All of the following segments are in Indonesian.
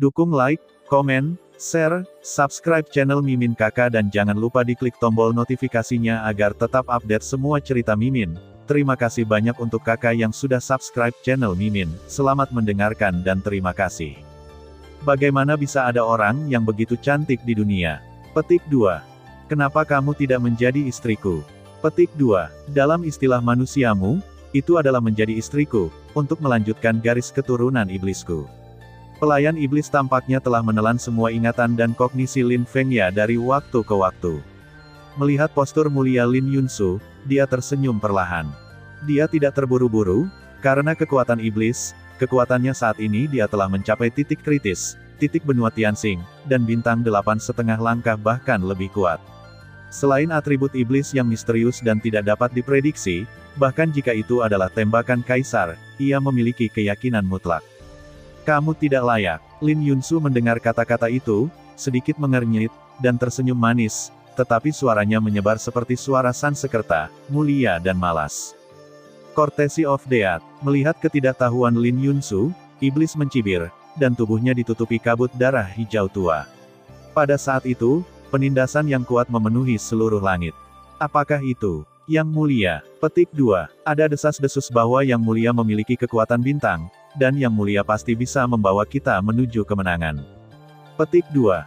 Dukung like, komen, share, subscribe channel Mimin Kakak dan jangan lupa diklik tombol notifikasinya agar tetap update semua cerita Mimin. Terima kasih banyak untuk kakak yang sudah subscribe channel Mimin. Selamat mendengarkan dan terima kasih. Bagaimana bisa ada orang yang begitu cantik di dunia? Petik 2. Kenapa kamu tidak menjadi istriku? Petik 2. Dalam istilah manusiamu, itu adalah menjadi istriku, untuk melanjutkan garis keturunan iblisku. Pelayan iblis tampaknya telah menelan semua ingatan dan kognisi Lin Fengya dari waktu ke waktu. Melihat postur mulia Lin Yunsu, dia tersenyum perlahan. Dia tidak terburu-buru, karena kekuatan iblis, kekuatannya saat ini dia telah mencapai titik kritis, titik benua Tianxing, dan bintang 8,5 langkah bahkan lebih kuat. Selain atribut iblis yang misterius dan tidak dapat diprediksi, bahkan jika itu adalah tembakan kaisar, ia memiliki keyakinan mutlak. Kamu tidak layak. Lin Yunsu mendengar kata-kata itu, sedikit mengernyit, dan tersenyum manis, tetapi suaranya menyebar seperti suara Sansekerta, mulia dan malas. Courtesy of Death. Melihat ketidaktahuan Lin Yunsu, iblis mencibir, dan tubuhnya ditutupi kabut darah hijau tua. Pada saat itu, penindasan yang kuat memenuhi seluruh langit. Apakah itu Yang Mulia? Petik 2. Ada desas-desus bahwa Yang Mulia memiliki kekuatan bintang, dan Yang Mulia pasti bisa membawa kita menuju kemenangan. Petik 2.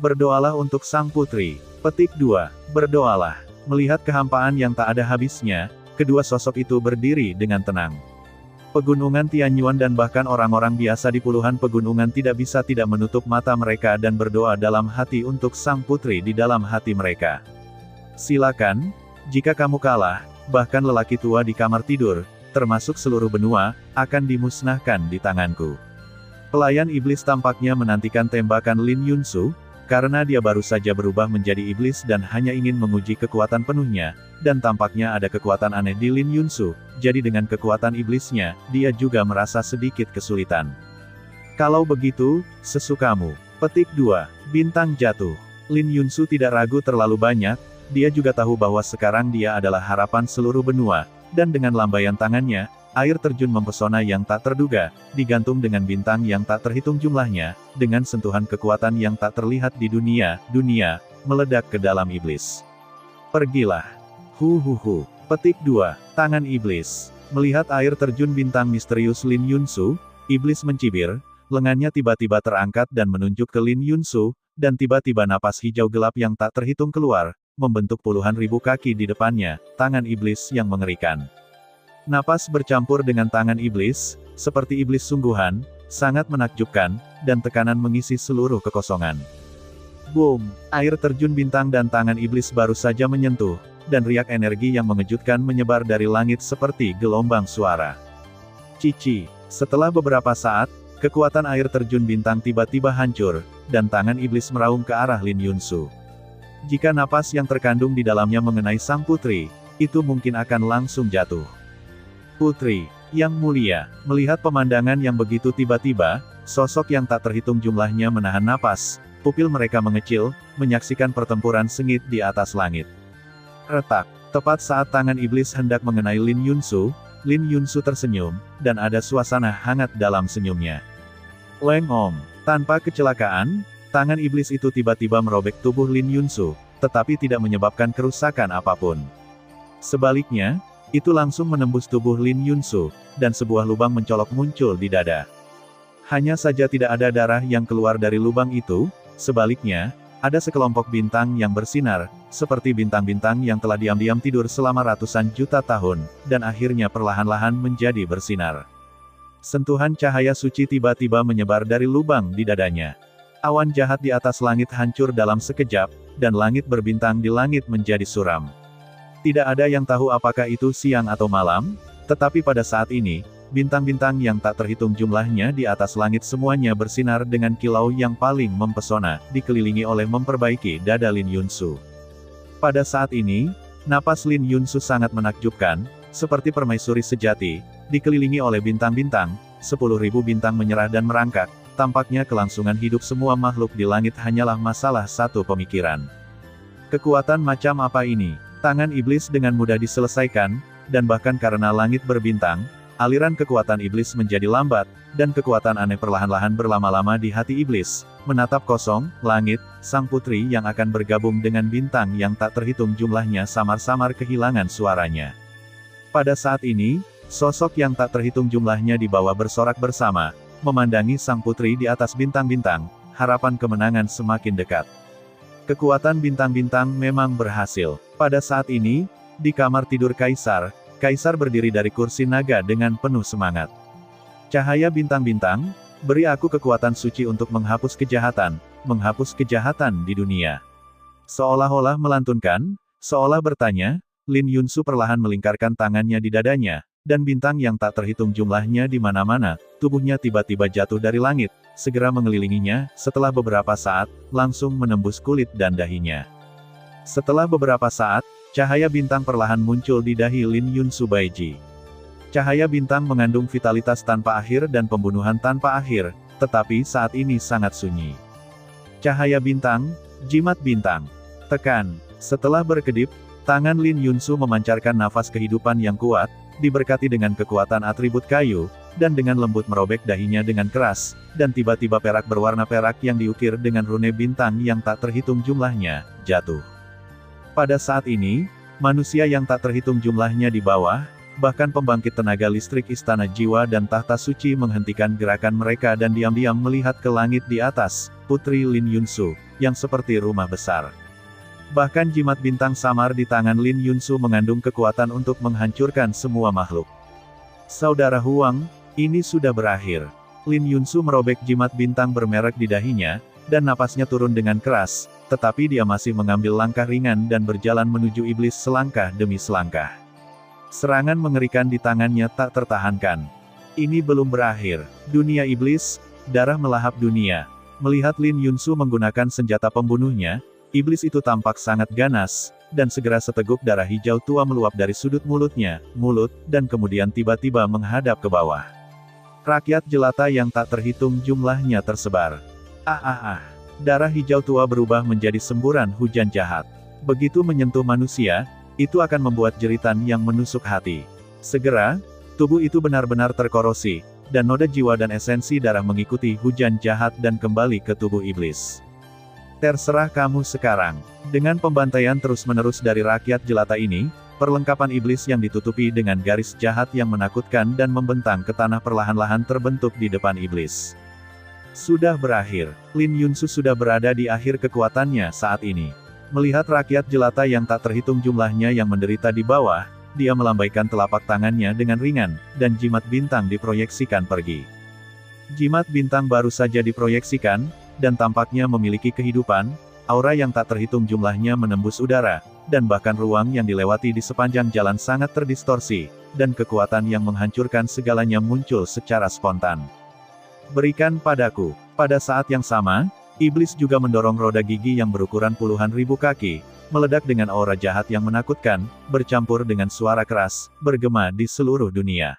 Berdoalah untuk sang putri. Petik 2. Berdoalah. Melihat kehampaan yang tak ada habisnya, kedua sosok itu berdiri dengan tenang. Pegunungan Tianyuan dan bahkan orang-orang biasa di puluhan pegunungan tidak bisa tidak menutup mata mereka dan berdoa dalam hati untuk sang putri di dalam hati mereka. Silakan, jika kamu kalah, bahkan lelaki tua di kamar tidur, termasuk seluruh benua, akan dimusnahkan di tanganku. Pelayan iblis tampaknya menantikan tembakan Lin Yunsu, karena dia baru saja berubah menjadi iblis dan hanya ingin menguji kekuatan penuhnya, dan tampaknya ada kekuatan aneh di Lin Yunsu, jadi dengan kekuatan iblisnya, dia juga merasa sedikit kesulitan. Kalau begitu, sesukamu. Petik 2. Bintang jatuh. Lin Yunsu tidak ragu terlalu banyak, dia juga tahu bahwa sekarang dia adalah harapan seluruh benua, dan dengan lambaian tangannya, air terjun mempesona yang tak terduga, digantung dengan bintang yang tak terhitung jumlahnya, dengan sentuhan kekuatan yang tak terlihat di dunia, meledak ke dalam iblis. Pergilah. Petik 2. Tangan iblis. Melihat air terjun bintang misterius Lin Yunsu, iblis mencibir, lengannya tiba-tiba terangkat dan menunjuk ke Lin Yunsu, dan tiba-tiba napas hijau gelap yang tak terhitung keluar, membentuk puluhan ribu kaki di depannya, tangan iblis yang mengerikan. Napas bercampur dengan tangan iblis, seperti iblis sungguhan, sangat menakjubkan, dan tekanan mengisi seluruh kekosongan. Boom! Air terjun bintang dan tangan iblis baru saja menyentuh, dan riak energi yang mengejutkan menyebar dari langit seperti gelombang suara. Cici! Setelah beberapa saat, kekuatan air terjun bintang tiba-tiba hancur, dan tangan iblis meraung ke arah Lin Yunsu. Jika napas yang terkandung di dalamnya mengenai sang putri, itu mungkin akan langsung jatuh. Putri Yang Mulia, melihat pemandangan yang begitu tiba-tiba, sosok yang tak terhitung jumlahnya menahan napas, pupil mereka mengecil, menyaksikan pertempuran sengit di atas langit. Retak, tepat saat tangan iblis hendak mengenai Lin Yunsu tersenyum, dan ada suasana hangat dalam senyumnya. Leng Om, tanpa kecelakaan, tangan iblis itu tiba-tiba merobek tubuh Lin Yunsu, tetapi tidak menyebabkan kerusakan apapun. Sebaliknya, itu langsung menembus tubuh Lin Yunsu, dan sebuah lubang mencolok muncul di dada. Hanya saja tidak ada darah yang keluar dari lubang itu, sebaliknya, ada sekelompok bintang yang bersinar, seperti bintang-bintang yang telah diam-diam tidur selama ratusan juta tahun, dan akhirnya perlahan-lahan menjadi bersinar. Sentuhan cahaya suci tiba-tiba menyebar dari lubang di dadanya. Awan jahat di atas langit hancur dalam sekejap, dan langit berbintang di langit menjadi suram. Tidak ada yang tahu apakah itu siang atau malam, tetapi pada saat ini, bintang-bintang yang tak terhitung jumlahnya di atas langit semuanya bersinar dengan kilau yang paling mempesona, dikelilingi oleh memperbaiki dada Lin Yunsu. Pada saat ini, napas Lin Yunsu sangat menakjubkan, seperti permaisuri sejati, dikelilingi oleh bintang-bintang, 10.000 bintang menyerah dan merangkak, tampaknya kelangsungan hidup semua makhluk di langit hanyalah masalah satu pemikiran. Kekuatan macam apa ini? Tangan iblis dengan mudah diselesaikan, dan bahkan karena langit berbintang, aliran kekuatan iblis menjadi lambat, dan kekuatan aneh perlahan-lahan berlama-lama di hati iblis, menatap kosong, langit, sang putri yang akan bergabung dengan bintang yang tak terhitung jumlahnya samar-samar kehilangan suaranya. Pada saat ini, sosok yang tak terhitung jumlahnya di bawah bersorak bersama, memandangi sang putri di atas bintang-bintang, harapan kemenangan semakin dekat. Kekuatan bintang-bintang memang berhasil. Pada saat ini, di kamar tidur Kaisar, Kaisar berdiri dari kursi naga dengan penuh semangat. Cahaya bintang-bintang, beri aku kekuatan suci untuk menghapus kejahatan di dunia. Seolah-olah melantunkan, seolah bertanya, Lin Yunsu perlahan melingkarkan tangannya di dadanya, dan bintang yang tak terhitung jumlahnya di mana-mana, tubuhnya tiba-tiba jatuh dari langit, segera mengelilinginya, setelah beberapa saat, langsung menembus kulit dan dahinya. Setelah beberapa saat, cahaya bintang perlahan muncul di dahi Lin Yunsu Baiji. Cahaya bintang mengandung vitalitas tanpa akhir dan pembunuhan tanpa akhir, tetapi saat ini sangat sunyi. Cahaya bintang, jimat bintang. Tekan. Setelah berkedip, tangan Lin Yunsu memancarkan nafas kehidupan yang kuat, diberkati dengan kekuatan atribut kayu, dan dengan lembut merobek dahinya dengan keras, dan tiba-tiba perak berwarna perak yang diukir dengan rune bintang yang tak terhitung jumlahnya, jatuh. Pada saat ini, manusia yang tak terhitung jumlahnya di bawah, bahkan pembangkit tenaga listrik Istana Jiwa dan Tahta Suci menghentikan gerakan mereka dan diam-diam melihat ke langit di atas, Putri Lin Yunsu, yang seperti rumah besar. Bahkan jimat bintang samar di tangan Lin Yunsu mengandung kekuatan untuk menghancurkan semua makhluk. Saudara Huang, ini sudah berakhir. Lin Yunsu merobek jimat bintang bermerek di dahinya, dan napasnya turun dengan keras, tetapi dia masih mengambil langkah ringan dan berjalan menuju iblis selangkah demi selangkah. Serangan mengerikan di tangannya tak tertahankan. Ini belum berakhir. Dunia iblis, darah melahap dunia. Melihat Lin Yunsu menggunakan senjata pembunuhnya, iblis itu tampak sangat ganas, dan segera seteguk darah hijau tua meluap dari sudut mulutnya, dan kemudian tiba-tiba menghadap ke bawah. Rakyat jelata yang tak terhitung jumlahnya tersebar. Darah hijau tua berubah menjadi semburan hujan jahat. Begitu menyentuh manusia, itu akan membuat jeritan yang menusuk hati. Segera, tubuh itu benar-benar terkorosi, dan noda jiwa dan esensi darah mengikuti hujan jahat dan kembali ke tubuh iblis. Terserah kamu sekarang. Dengan pembantaian terus-menerus dari rakyat jelata ini, perlengkapan iblis yang ditutupi dengan garis jahat yang menakutkan dan membentang ke tanah perlahan-lahan terbentuk di depan iblis. Sudah berakhir. Lin Yunsu sudah berada di akhir kekuatannya saat ini. Melihat rakyat jelata yang tak terhitung jumlahnya yang menderita di bawah, dia melambaikan telapak tangannya dengan ringan, dan jimat bintang diproyeksikan pergi. Jimat bintang baru saja diproyeksikan, dan tampaknya memiliki kehidupan, aura yang tak terhitung jumlahnya menembus udara, dan bahkan ruang yang dilewati di sepanjang jalan sangat terdistorsi, dan kekuatan yang menghancurkan segalanya muncul secara spontan. Berikan padaku. Pada saat yang sama, iblis juga mendorong roda gigi yang berukuran puluhan ribu kaki, meledak dengan aura jahat yang menakutkan, bercampur dengan suara keras, bergema di seluruh dunia.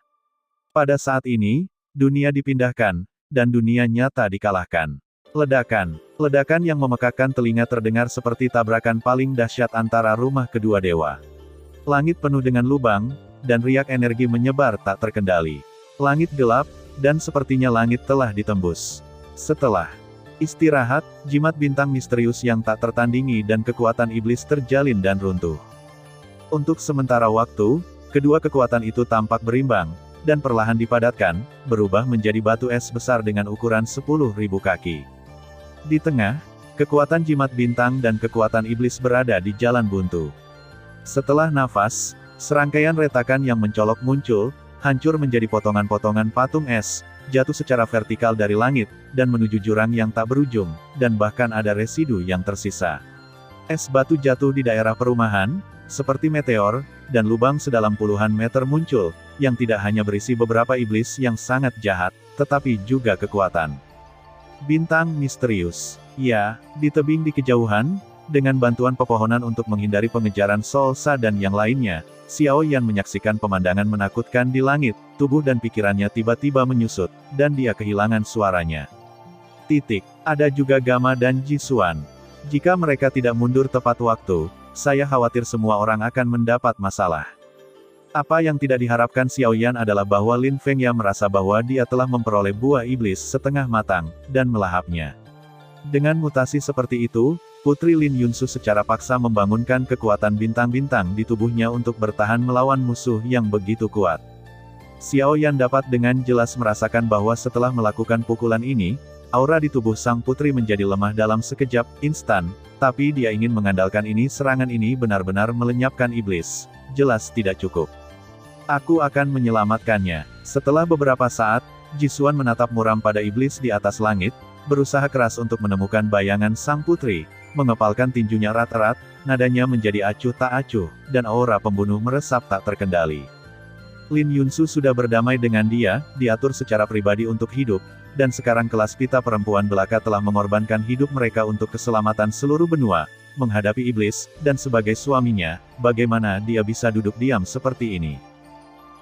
Pada saat ini, dunia dipindahkan, dan dunia nyata dikalahkan. Ledakan yang memekakkan telinga terdengar seperti tabrakan paling dahsyat antara rumah kedua dewa. Langit penuh dengan lubang, dan riak energi menyebar tak terkendali. Langit gelap, dan sepertinya langit telah ditembus. Setelah istirahat, jimat bintang misterius yang tak tertandingi dan kekuatan iblis terjalin dan runtuh. Untuk sementara waktu, kedua kekuatan itu tampak berimbang, dan perlahan dipadatkan, berubah menjadi batu es besar dengan ukuran 10.000 kaki. Di tengah, kekuatan jimat bintang dan kekuatan iblis berada di jalan buntu. Setelah nafas, serangkaian retakan yang mencolok muncul, hancur menjadi potongan-potongan patung es, jatuh secara vertikal dari langit, dan menuju jurang yang tak berujung, dan bahkan ada residu yang tersisa. Es batu jatuh di daerah perumahan, seperti meteor, dan lubang sedalam puluhan meter muncul, yang tidak hanya berisi beberapa iblis yang sangat jahat, tetapi juga kekuatan. Bintang misterius. Ya, di tebing di kejauhan, dengan bantuan pepohonan untuk menghindari pengejaran Solsa dan yang lainnya, Xiao Yan menyaksikan pemandangan menakutkan di langit, tubuh dan pikirannya tiba-tiba menyusut, dan dia kehilangan suaranya. Ada juga Gama dan Jisuan. Jika mereka tidak mundur tepat waktu, saya khawatir semua orang akan mendapat masalah. Apa yang tidak diharapkan Xiaoyan adalah bahwa Lin Fengya merasa bahwa dia telah memperoleh buah iblis setengah matang, dan melahapnya. Dengan mutasi seperti itu, Putri Lin Yunsu secara paksa membangunkan kekuatan bintang-bintang di tubuhnya untuk bertahan melawan musuh yang begitu kuat. Xiaoyan dapat dengan jelas merasakan bahwa setelah melakukan pukulan ini, aura di tubuh sang putri menjadi lemah dalam sekejap, instan, tapi dia ingin mengandalkan ini serangan ini benar-benar melenyapkan iblis. Jelas tidak cukup. Aku akan menyelamatkannya. Setelah beberapa saat, Jisuan menatap muram pada iblis di atas langit, berusaha keras untuk menemukan bayangan sang putri, mengepalkan tinjunya erat-erat, nadanya menjadi acuh tak acuh, dan aura pembunuh meresap tak terkendali. Lin Yunsu sudah berdamai dengan dia, diatur secara pribadi untuk hidup, dan sekarang kelas pita perempuan belaka telah mengorbankan hidup mereka untuk keselamatan seluruh benua, menghadapi iblis, dan sebagai suaminya, bagaimana dia bisa duduk diam seperti ini?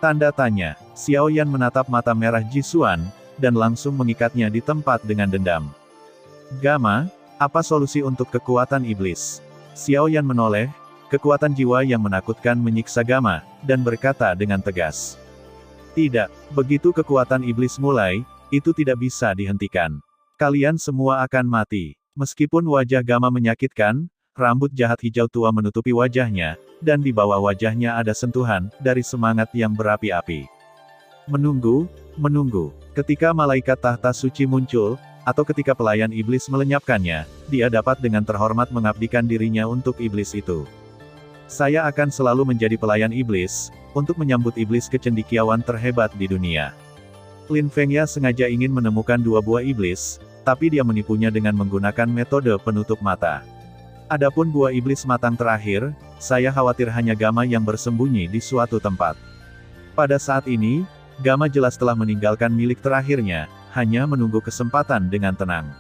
Tanda tanya. Xiaoyan menatap mata merah Jisuan, dan langsung mengikatnya di tempat dengan dendam. Gama, apa solusi untuk kekuatan iblis? Xiaoyan menoleh, kekuatan jiwa yang menakutkan menyiksa Gama, dan berkata dengan tegas. Tidak, begitu kekuatan iblis mulai, itu tidak bisa dihentikan. Kalian semua akan mati. Meskipun wajah Gama menyakitkan, rambut jahat hijau tua menutupi wajahnya, dan di bawah wajahnya ada sentuhan dari semangat yang berapi-api. Menunggu, menunggu. Ketika malaikat tahta suci muncul, atau ketika pelayan iblis melenyapkannya, dia dapat dengan terhormat mengabdikan dirinya untuk iblis itu. Saya akan selalu menjadi pelayan iblis, untuk menyambut iblis kecendekiawan terhebat di dunia. Lin Fengya sengaja ingin menemukan dua buah iblis, tapi dia menipunya dengan menggunakan metode penutup mata. Adapun buah iblis matang terakhir, saya khawatir hanya Gama yang bersembunyi di suatu tempat. Pada saat ini, Gama jelas telah meninggalkan milik terakhirnya, hanya menunggu kesempatan dengan tenang.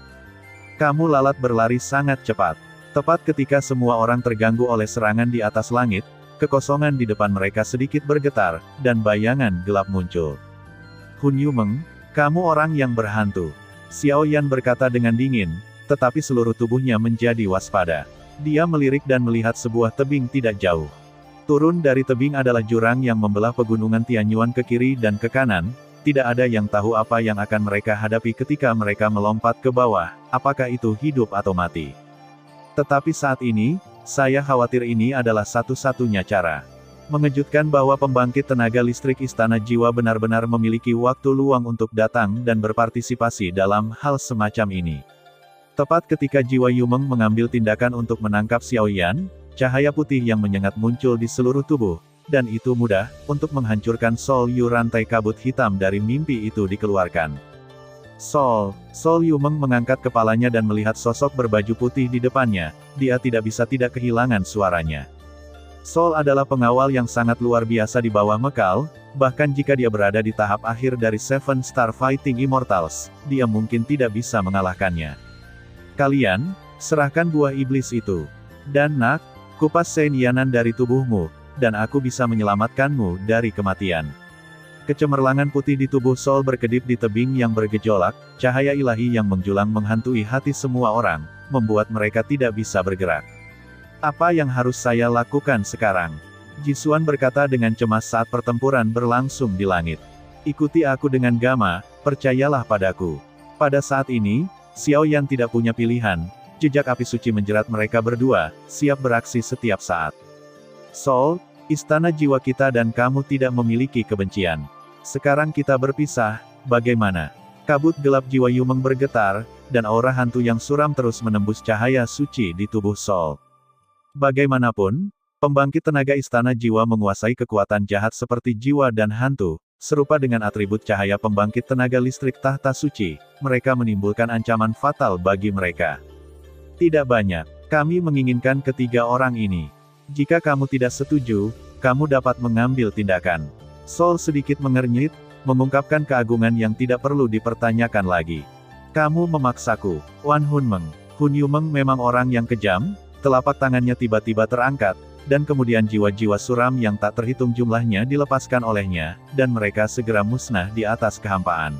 Kamu lalat berlari sangat cepat. Tepat ketika semua orang terganggu oleh serangan di atas langit, kekosongan di depan mereka sedikit bergetar, dan bayangan gelap muncul. Hun Yumeng, kamu orang yang berhantu. Xiaoyan berkata dengan dingin, tetapi seluruh tubuhnya menjadi waspada. Dia melirik dan melihat sebuah tebing tidak jauh. Turun dari tebing adalah jurang yang membelah pegunungan Tianyuan ke kiri dan ke kanan, tidak ada yang tahu apa yang akan mereka hadapi ketika mereka melompat ke bawah, apakah itu hidup atau mati. Tetapi saat ini, saya khawatir ini adalah satu-satunya cara. Mengejutkan bahwa pembangkit tenaga listrik Istana Jiwa benar-benar memiliki waktu luang untuk datang dan berpartisipasi dalam hal semacam ini. Tepat ketika Jiwa Yumeng mengambil tindakan untuk menangkap Xiaoyan, cahaya putih yang menyengat muncul di seluruh tubuh, dan itu mudah, untuk menghancurkan Sol Yu rantai kabut hitam dari mimpi itu dikeluarkan. Sol Yumeng mengangkat kepalanya dan melihat sosok berbaju putih di depannya, dia tidak bisa tidak kehilangan suaranya. Sol adalah pengawal yang sangat luar biasa di bawah Mekal, bahkan jika dia berada di tahap akhir dari Seven Star Fighting Immortals, dia mungkin tidak bisa mengalahkannya. Kalian, serahkan buah iblis itu. Dan nak, kupas Shen-Yanan dari tubuhmu, dan aku bisa menyelamatkanmu dari kematian. Kecemerlangan putih di tubuh Sol berkedip di tebing yang bergejolak, cahaya ilahi yang menjulang menghantui hati semua orang, membuat mereka tidak bisa bergerak. Apa yang harus saya lakukan sekarang? Jisuan berkata dengan cemas saat pertempuran berlangsung di langit. Ikuti aku dengan Gama, percayalah padaku. Pada saat ini, Xiaoyan tidak punya pilihan, jejak api suci menjerat mereka berdua, siap beraksi setiap saat. Sol, istana jiwa kita dan kamu tidak memiliki kebencian. Sekarang kita berpisah, bagaimana? Kabut gelap Jiwa Yumeng bergetar, dan aura hantu yang suram terus menembus cahaya suci di tubuh Sol. Bagaimanapun, pembangkit tenaga istana jiwa menguasai kekuatan jahat seperti jiwa dan hantu, serupa dengan atribut cahaya pembangkit tenaga listrik tahta suci, mereka menimbulkan ancaman fatal bagi mereka. Tidak banyak, kami menginginkan ketiga orang ini. Jika kamu tidak setuju, kamu dapat mengambil tindakan. Sol sedikit mengernyit, mengungkapkan keagungan yang tidak perlu dipertanyakan lagi. Kamu memaksaku, Wan Hunmeng. Hun Yumeng memang orang yang kejam, telapak tangannya tiba-tiba terangkat, dan kemudian jiwa-jiwa suram yang tak terhitung jumlahnya dilepaskan olehnya, dan mereka segera musnah di atas kehampaan.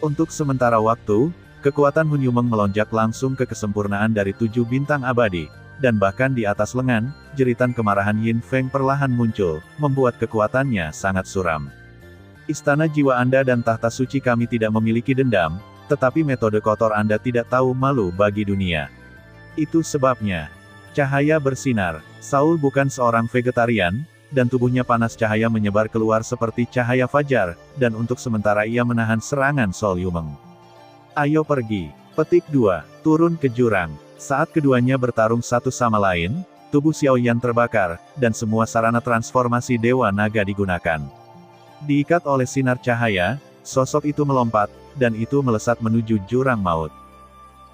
Untuk sementara waktu, kekuatan Hun Yumeng melonjak langsung ke kesempurnaan dari 7 bintang abadi, dan bahkan di atas lengan, jeritan kemarahan Yin Feng perlahan muncul, membuat kekuatannya sangat suram. Istana jiwa Anda dan tahta suci kami tidak memiliki dendam, tetapi metode kotor Anda tidak tahu malu bagi dunia. Itu sebabnya. Cahaya bersinar. Saul bukan seorang vegetarian, dan tubuhnya panas cahaya menyebar keluar seperti cahaya fajar, dan untuk sementara ia menahan serangan Sol Yumeng. Ayo pergi. Petik 2. Turun ke jurang. Saat keduanya bertarung satu sama lain, tubuh Xiao Yan terbakar, dan semua sarana transformasi Dewa Naga digunakan. Diikat oleh sinar cahaya, sosok itu melompat, dan itu melesat menuju jurang maut.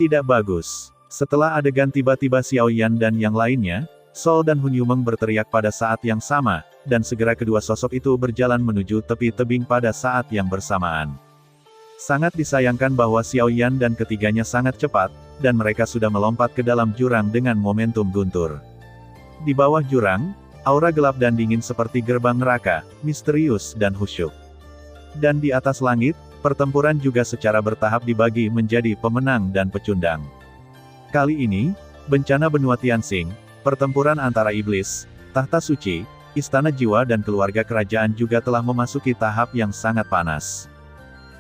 Tidak bagus. Setelah adegan tiba-tiba Xiao Yan dan yang lainnya, Sol dan Hun Yumeng berteriak pada saat yang sama, dan segera kedua sosok itu berjalan menuju tepi tebing pada saat yang bersamaan. Sangat disayangkan bahwa Xiao Yan dan ketiganya sangat cepat, dan mereka sudah melompat ke dalam jurang dengan momentum guntur. Di bawah jurang, aura gelap dan dingin seperti gerbang neraka, misterius dan khusyuk. Dan di atas langit, pertempuran juga secara bertahap dibagi menjadi pemenang dan pecundang. Kali ini, bencana benua Tianxing, pertempuran antara iblis, tahta suci, istana jiwa dan keluarga kerajaan juga telah memasuki tahap yang sangat panas.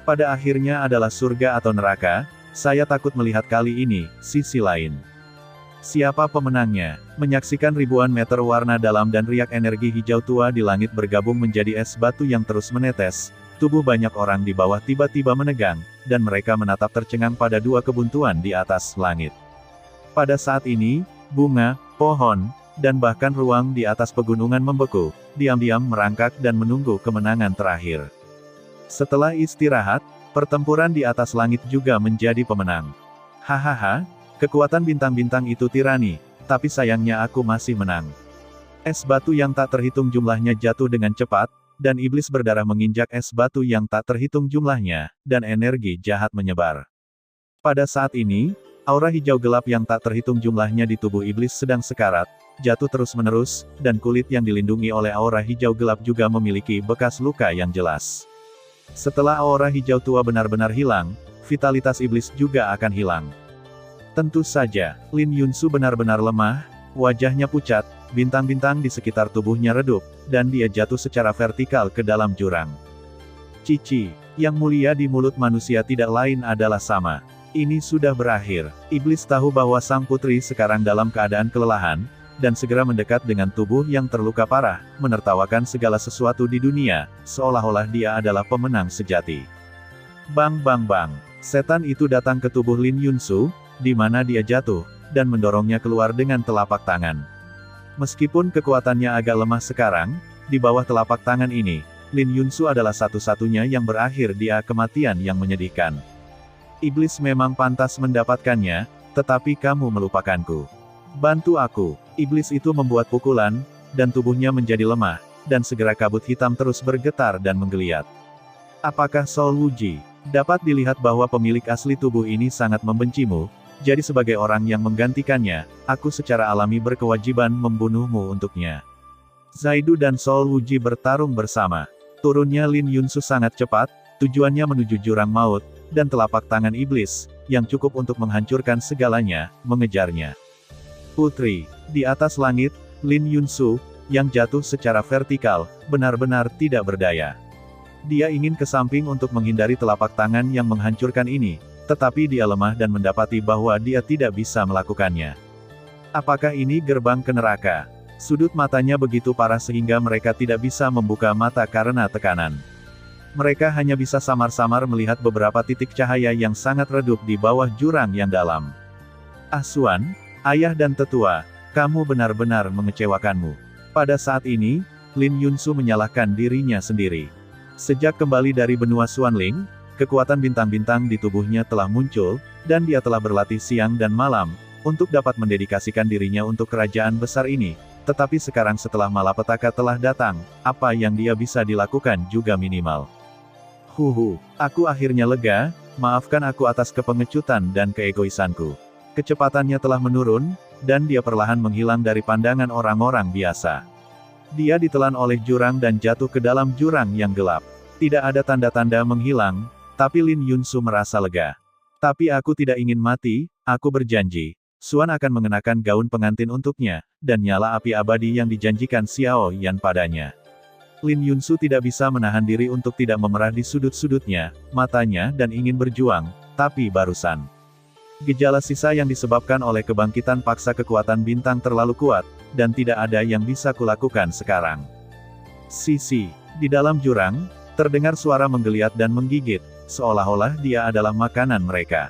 Pada akhirnya adalah surga atau neraka, saya takut melihat kali ini, sisi lain. Siapa pemenangnya? Menyaksikan ribuan meter warna dalam dan riak energi hijau tua di langit bergabung menjadi es batu yang terus menetes, tubuh banyak orang di bawah tiba-tiba menegang, dan mereka menatap tercengang pada dua kebuntuan di atas langit. Pada saat ini, bunga, pohon, dan bahkan ruang di atas pegunungan membeku, diam-diam merangkak dan menunggu kemenangan terakhir. Setelah istirahat, pertempuran di atas langit juga menjadi pemenang. Hahaha, kekuatan bintang-bintang itu tirani, tapi sayangnya aku masih menang. Es batu yang tak terhitung jumlahnya jatuh dengan cepat, dan iblis berdarah menginjak es batu yang tak terhitung jumlahnya, dan energi jahat menyebar. Pada saat ini, aura hijau gelap yang tak terhitung jumlahnya di tubuh iblis sedang sekarat, jatuh terus-menerus, dan kulit yang dilindungi oleh aura hijau gelap juga memiliki bekas luka yang jelas. Setelah aura hijau tua benar-benar hilang, vitalitas iblis juga akan hilang. Tentu saja, Lin Yunsu benar-benar lemah, wajahnya pucat, bintang-bintang di sekitar tubuhnya redup, dan dia jatuh secara vertikal ke dalam jurang. Cici, yang mulia di mulut manusia tidak lain adalah sama. Ini sudah berakhir. Iblis tahu bahwa sang putri sekarang dalam keadaan kelelahan, dan segera mendekat dengan tubuh yang terluka parah, menertawakan segala sesuatu di dunia, seolah-olah dia adalah pemenang sejati. Bang bang bang. Setan itu datang ke tubuh Lin Yunsu, di mana dia jatuh, dan mendorongnya keluar dengan telapak tangan. Meskipun kekuatannya agak lemah sekarang, di bawah telapak tangan ini, Lin Yunsu adalah satu-satunya yang berakhir di kematian yang menyedihkan. Iblis memang pantas mendapatkannya, tetapi kamu melupakanku. Bantu aku. Iblis itu membuat pukulan, dan tubuhnya menjadi lemah, dan segera kabut hitam terus bergetar dan menggeliat. Apakah Sol Wuji? Dapat dilihat bahwa pemilik asli tubuh ini sangat membencimu, jadi sebagai orang yang menggantikannya, aku secara alami berkewajiban membunuhmu untuknya. Zaidu dan Sol Wuji bertarung bersama. Turunnya Lin Yunsu sangat cepat, tujuannya menuju jurang maut, dan telapak tangan iblis, yang cukup untuk menghancurkan segalanya, mengejarnya. Putri, di atas langit, Lin Yunsu, yang jatuh secara vertikal, benar-benar tidak berdaya. Dia ingin ke samping untuk menghindari telapak tangan yang menghancurkan ini, tetapi dia lemah dan mendapati bahwa dia tidak bisa melakukannya. Apakah ini gerbang ke neraka? Sudut matanya begitu parah sehingga mereka tidak bisa membuka mata karena tekanan. Mereka hanya bisa samar-samar melihat beberapa titik cahaya yang sangat redup di bawah jurang yang dalam. Asuan, ayah dan tetua, kamu benar-benar mengecewakanmu. Pada saat ini, Lin Yunsu menyalahkan dirinya sendiri. Sejak kembali dari benua Xuanling, kekuatan bintang-bintang di tubuhnya telah muncul, dan dia telah berlatih siang dan malam, untuk dapat mendedikasikan dirinya untuk kerajaan besar ini. Tetapi sekarang setelah malapetaka telah datang, apa yang dia bisa dilakukan juga minimal. Aku akhirnya lega, maafkan aku atas kepengecutan dan keegoisanku. Kecepatannya telah menurun, dan dia perlahan menghilang dari pandangan orang-orang biasa. Dia ditelan oleh jurang dan jatuh ke dalam jurang yang gelap. Tidak ada tanda-tanda menghilang, tapi Lin Yunsu merasa lega. Tapi aku tidak ingin mati, aku berjanji. Xuan akan mengenakan gaun pengantin untuknya, dan nyala api abadi yang dijanjikan Xiao Yan padanya. Lin Yunsu tidak bisa menahan diri untuk tidak memerah di sudut-sudutnya, matanya dan ingin berjuang, tapi barusan. Gejala sisa yang disebabkan oleh kebangkitan paksa kekuatan bintang terlalu kuat, dan tidak ada yang bisa kulakukan sekarang. Sisi, di dalam jurang, terdengar suara menggeliat dan menggigit, seolah-olah dia adalah makanan mereka.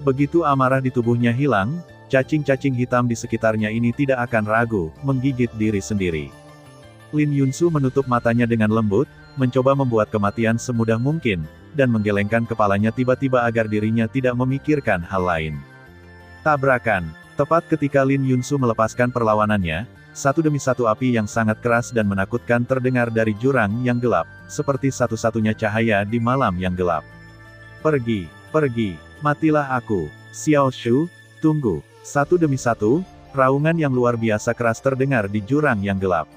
Begitu amarah di tubuhnya hilang, cacing-cacing hitam di sekitarnya ini tidak akan ragu, menggigit diri sendiri. Lin Yunsu menutup matanya dengan lembut, mencoba membuat kematian semudah mungkin, dan menggelengkan kepalanya tiba-tiba agar dirinya tidak memikirkan hal lain. Tabrakan. Tepat ketika Lin Yunsu melepaskan perlawanannya, satu demi satu api yang sangat keras dan menakutkan terdengar dari jurang yang gelap, seperti satu-satunya cahaya di malam yang gelap. Pergi, pergi, matilah aku, Xiao Shu, tunggu. Satu demi satu, raungan yang luar biasa keras terdengar di jurang yang gelap.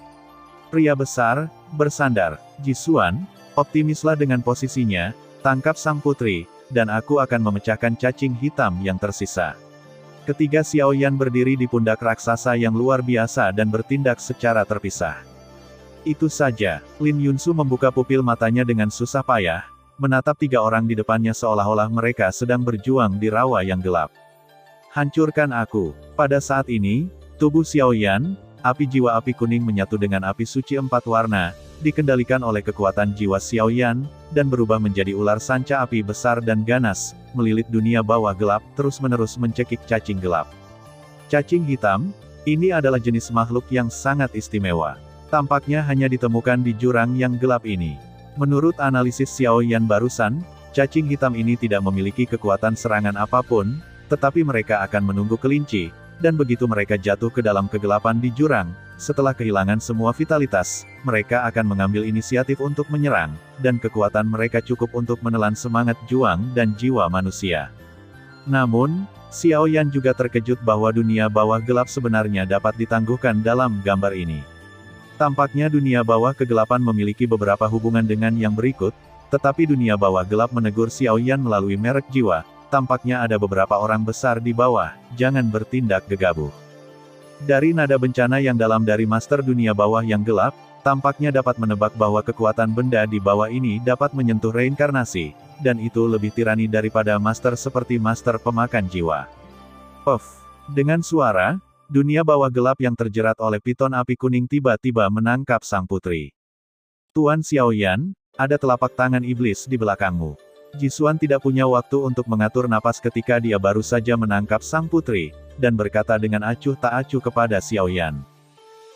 Pria besar, bersandar, Jisuan, optimislah dengan posisinya, tangkap sang putri, dan aku akan memecahkan cacing hitam yang tersisa. Ketiga Xiao Yan berdiri di pundak raksasa yang luar biasa dan bertindak secara terpisah. Itu saja, Lin Yunsu membuka pupil matanya dengan susah payah, menatap tiga orang di depannya seolah-olah mereka sedang berjuang di rawa yang gelap. Hancurkan aku. Pada saat ini, tubuh Xiao Yan, api jiwa api kuning menyatu dengan api suci 4 warna, dikendalikan oleh kekuatan jiwa Xiao Yan, dan berubah menjadi ular sanca api besar dan ganas, melilit dunia bawah gelap, terus-menerus mencekik cacing gelap. Cacing hitam, ini adalah jenis makhluk yang sangat istimewa. Tampaknya hanya ditemukan di jurang yang gelap ini. Menurut analisis Xiao Yan barusan, cacing hitam ini tidak memiliki kekuatan serangan apapun, tetapi mereka akan menunggu kelinci, dan begitu mereka jatuh ke dalam kegelapan di jurang, setelah kehilangan semua vitalitas, mereka akan mengambil inisiatif untuk menyerang, dan kekuatan mereka cukup untuk menelan semangat juang dan jiwa manusia. Namun, Xiao Yan juga terkejut bahwa dunia bawah gelap sebenarnya dapat ditangguhkan dalam gambar ini. Tampaknya dunia bawah kegelapan memiliki beberapa hubungan dengan yang berikut, tetapi dunia bawah gelap menegur Xiao Yan melalui merek jiwa. Tampaknya ada beberapa orang besar di bawah, jangan bertindak gegabah. Dari nada bencana yang dalam dari Master Dunia Bawah yang gelap, tampaknya dapat menebak bahwa kekuatan benda di bawah ini dapat menyentuh reinkarnasi, dan itu lebih tirani daripada Master seperti Master Pemakan Jiwa. Puff! Dengan suara, dunia bawah gelap yang terjerat oleh piton api kuning tiba-tiba menangkap sang putri. Tuan Xiao Yan, ada telapak tangan iblis di belakangmu. Jisuan tidak punya waktu untuk mengatur napas ketika dia baru saja menangkap sang putri, dan berkata dengan acuh tak acuh kepada Xiao Yan.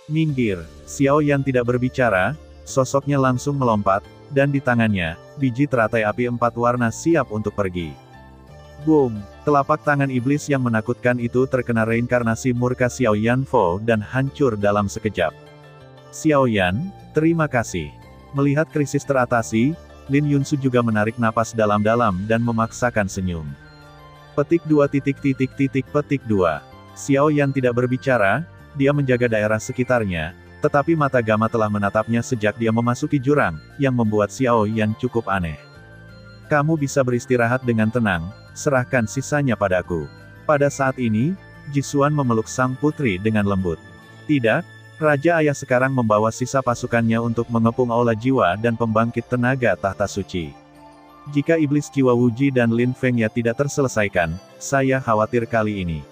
Minggir, Xiao Yan tidak berbicara, sosoknya langsung melompat, dan di tangannya, biji teratai api 4 warna siap untuk pergi. Boom! Telapak tangan iblis yang menakutkan itu terkena reinkarnasi murka Xiao Yan Fo dan hancur dalam sekejap. Xiao Yan, terima kasih. Melihat krisis teratasi, Lin Yunsu juga menarik napas dalam-dalam dan memaksakan senyum. Petik 2. Petik 2. Xiao Yan tidak berbicara, dia menjaga daerah sekitarnya, tetapi mata Gama telah menatapnya sejak dia memasuki jurang, yang membuat Xiao Yan cukup aneh. Kamu bisa beristirahat dengan tenang, serahkan sisanya padaku. Pada saat ini, Jisuan memeluk sang putri dengan lembut. Tidak, Raja Ayah sekarang membawa sisa pasukannya untuk mengepung aula jiwa dan pembangkit tenaga tahta suci. Jika iblis jiwa Wuji dan Lin Fengya tidak terselesaikan, saya khawatir kali ini.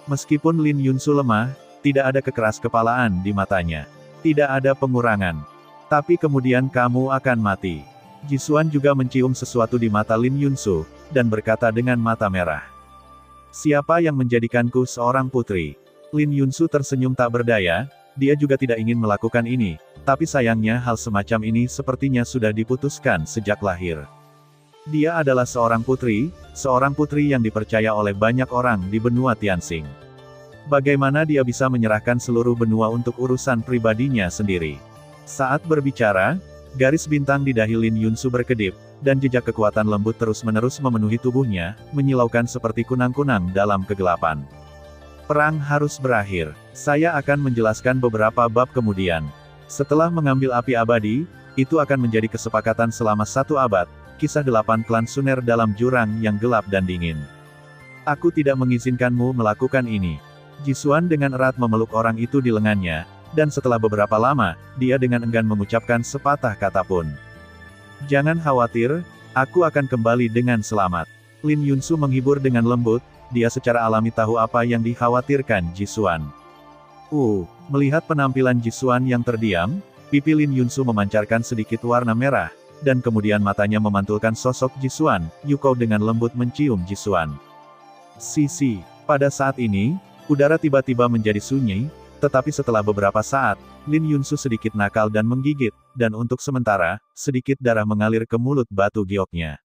Meskipun Lin Yunsu lemah, tidak ada kekeras kepalaan di matanya. Tidak ada pengurangan. Tapi kemudian kamu akan mati. Jisuan juga mencium sesuatu di mata Lin Yunsu, dan berkata dengan mata merah. Siapa yang menjadikanku seorang putri? Lin Yunsu tersenyum tak berdaya. Dia juga tidak ingin melakukan ini, tapi sayangnya hal semacam ini sepertinya sudah diputuskan sejak lahir. Dia adalah seorang putri yang dipercaya oleh banyak orang di benua Tianxing. Bagaimana dia bisa menyerahkan seluruh benua untuk urusan pribadinya sendiri? Saat berbicara, garis bintang di dahi Lin Yunsu berkedip, dan jejak kekuatan lembut terus-menerus memenuhi tubuhnya, menyilaukan seperti kunang-kunang dalam kegelapan. Perang harus berakhir. Saya akan menjelaskan beberapa bab kemudian. Setelah mengambil api abadi, itu akan menjadi kesepakatan selama 1 abad, kisah 8 klan Suner dalam jurang yang gelap dan dingin. Aku tidak mengizinkanmu melakukan ini. Jisuan dengan erat memeluk orang itu di lengannya, dan setelah beberapa lama, dia dengan enggan mengucapkan sepatah kata pun. Jangan khawatir, aku akan kembali dengan selamat. Lin Yunsu menghibur dengan lembut, dia secara alami tahu apa yang dikhawatirkan Jisuan. Melihat penampilan Jisuan yang terdiam, pipi Lin Yunsu memancarkan sedikit warna merah, dan kemudian matanya memantulkan sosok Jisuan. Yuko dengan lembut mencium Jisuan. Sisi, pada saat ini, udara tiba-tiba menjadi sunyi, tetapi setelah beberapa saat, Lin Yunsu sedikit nakal dan menggigit, dan untuk sementara, sedikit darah mengalir ke mulut batu gioknya.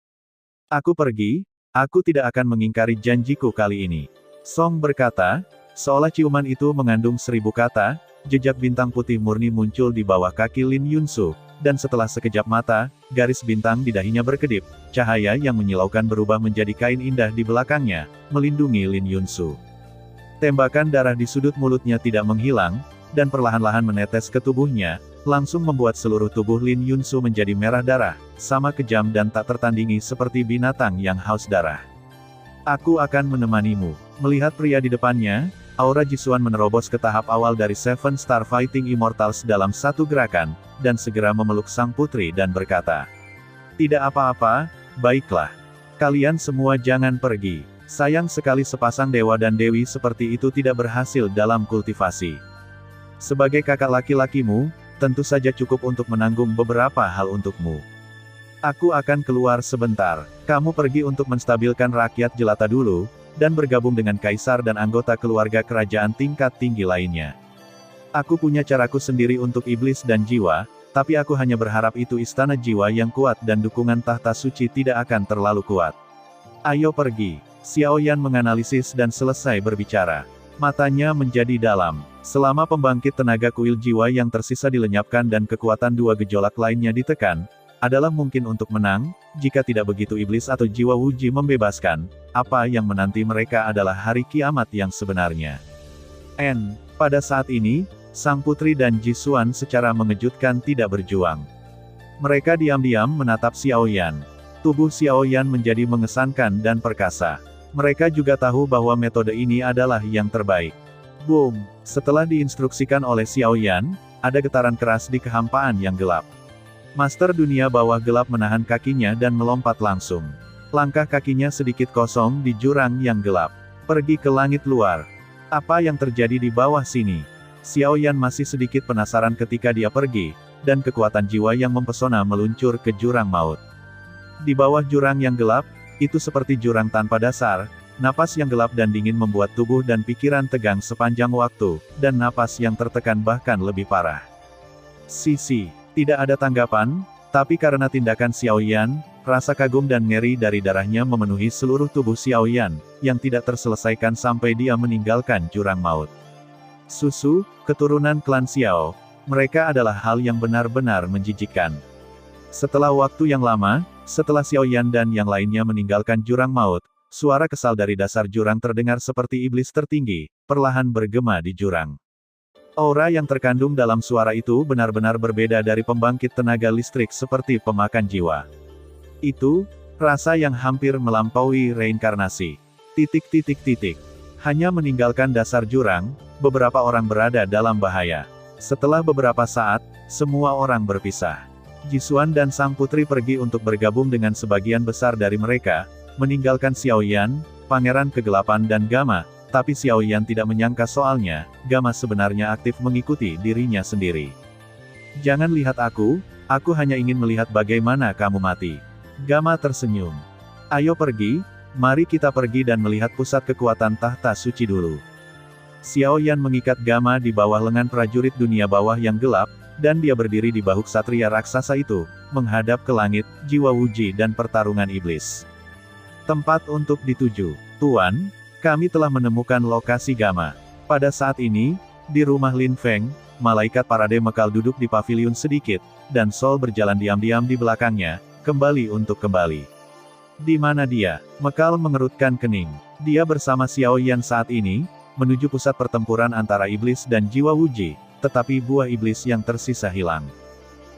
Aku pergi, aku tidak akan mengingkari janjiku kali ini. Song berkata, seolah ciuman itu mengandung 1000 kata, jejak bintang putih murni muncul di bawah kaki Lin Yunsu, dan setelah sekejap mata, garis bintang di dahinya berkedip, cahaya yang menyilaukan berubah menjadi kain indah di belakangnya, melindungi Lin Yunsu. Tembakan darah di sudut mulutnya tidak menghilang, dan perlahan-lahan menetes ke tubuhnya, langsung membuat seluruh tubuh Lin Yunsu menjadi merah darah, sama kejam dan tak tertandingi seperti binatang yang haus darah. Aku akan menemanimu. Melihat pria di depannya, aura Jisuan menerobos ke tahap awal dari Seven Star Fighting Immortals dalam satu gerakan, dan segera memeluk sang putri dan berkata, "Tidak apa-apa, baiklah. Kalian semua jangan pergi. Sayang sekali sepasang dewa dan dewi seperti itu tidak berhasil dalam kultivasi. Sebagai kakak laki-lakimu, tentu saja cukup untuk menanggung beberapa hal untukmu. Aku akan keluar sebentar. Kamu pergi untuk menstabilkan rakyat jelata dulu, dan bergabung dengan kaisar dan anggota keluarga kerajaan tingkat tinggi lainnya. Aku punya caraku sendiri untuk iblis dan jiwa, tapi aku hanya berharap itu istana jiwa yang kuat dan dukungan tahta suci tidak akan terlalu kuat. Ayo pergi." Xiao Yan menganalisis dan selesai berbicara. Matanya menjadi dalam. Selama pembangkit tenaga kuil jiwa yang tersisa dilenyapkan dan kekuatan dua gejolak lainnya ditekan, adalah mungkin untuk menang, jika tidak begitu iblis atau jiwa Wuji membebaskan, apa yang menanti mereka adalah hari kiamat yang sebenarnya. Pada saat ini, sang putri dan Jisuan secara mengejutkan tidak berjuang. Mereka diam-diam menatap Xiao Yan. Tubuh Xiao Yan menjadi mengesankan dan perkasa. Mereka juga tahu bahwa metode ini adalah yang terbaik. Boom! Setelah diinstruksikan oleh Xiao Yan, ada getaran keras di kehampaan yang gelap. Master dunia bawah gelap menahan kakinya dan melompat langsung. Langkah kakinya sedikit kosong di jurang yang gelap. Pergi ke langit luar. Apa yang terjadi di bawah sini? Xiao Yan masih sedikit penasaran ketika dia pergi, dan kekuatan jiwa yang mempesona meluncur ke jurang maut. Di bawah jurang yang gelap, itu seperti jurang tanpa dasar, napas yang gelap dan dingin membuat tubuh dan pikiran tegang sepanjang waktu, dan napas yang tertekan bahkan lebih parah. Sisi, tidak ada tanggapan, tapi karena tindakan Xiao Yan, rasa kagum dan ngeri dari darahnya memenuhi seluruh tubuh Xiao Yan, yang tidak terselesaikan sampai dia meninggalkan jurang maut. Susu, keturunan klan Xiao, mereka adalah hal yang benar-benar menjijikkan. Setelah waktu yang lama, setelah Xiao Yan dan yang lainnya meninggalkan jurang maut, suara kesal dari dasar jurang terdengar seperti iblis tertinggi, perlahan bergema di jurang. Aura yang terkandung dalam suara itu benar-benar berbeda dari pembangkit tenaga listrik seperti pemakan jiwa. Itu, rasa yang hampir melampaui reinkarnasi. Hanya meninggalkan dasar jurang, beberapa orang berada dalam bahaya. Setelah beberapa saat, semua orang berpisah. Jisuan dan sang putri pergi untuk bergabung dengan sebagian besar dari mereka, meninggalkan Xiao Yan, Pangeran Kegelapan dan Gama, tapi Xiao Yan tidak menyangka soalnya, Gama sebenarnya aktif mengikuti dirinya sendiri. "Jangan lihat aku hanya ingin melihat bagaimana kamu mati." Gama tersenyum. "Ayo pergi, mari kita pergi dan melihat pusat kekuatan tahta suci dulu." Xiao Yan mengikat Gama di bawah lengan prajurit dunia bawah yang gelap, dan dia berdiri di bahu ksatria raksasa itu, menghadap ke langit, jiwa Wuji dan pertarungan iblis. "Tempat untuk dituju. Tuan, kami telah menemukan lokasi Gama." Pada saat ini, di rumah Lin Feng, malaikat parade Mekal duduk di paviliun sedikit, dan Sol berjalan diam-diam di belakangnya, kembali untuk kembali. "Di mana dia?" Mekal mengerutkan kening. Dia bersama Xiao Yan saat ini, menuju pusat pertempuran antara iblis dan jiwa Wuji, tetapi buah iblis yang tersisa hilang.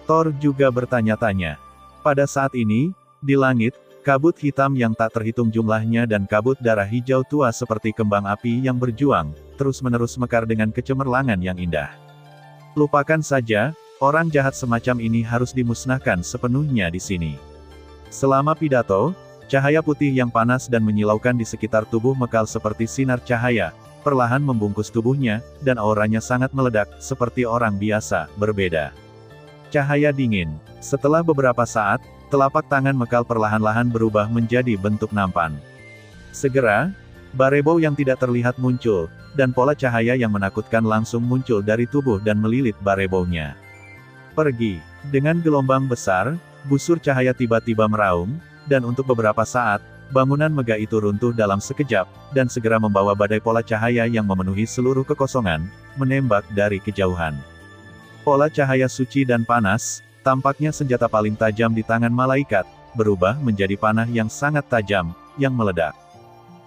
Thor juga bertanya-tanya. Pada saat ini, di langit, Kabut hitam yang tak terhitung jumlahnya dan kabut darah hijau tua seperti kembang api yang berjuang, terus-menerus mekar dengan kecemerlangan yang indah. Lupakan saja, orang jahat semacam ini harus dimusnahkan sepenuhnya di sini. Selama pidato, cahaya putih yang panas dan menyilaukan di sekitar tubuh Mekal seperti sinar cahaya, perlahan membungkus tubuhnya, dan auranya sangat meledak, seperti orang biasa, berbeda. Cahaya dingin. Setelah beberapa saat, telapak tangan Mekal perlahan-lahan berubah menjadi bentuk nampan. Segera, barebau yang tidak terlihat muncul, dan pola cahaya yang menakutkan langsung muncul dari tubuh dan melilit barebaunya. Pergi. Dengan gelombang besar, busur cahaya tiba-tiba meraung, dan untuk beberapa saat, bangunan megah itu runtuh dalam sekejap, dan segera membawa badai pola cahaya yang memenuhi seluruh kekosongan, menembak dari kejauhan. Pola cahaya suci dan panas, tampaknya senjata paling tajam di tangan malaikat, berubah menjadi panah yang sangat tajam, yang meledak.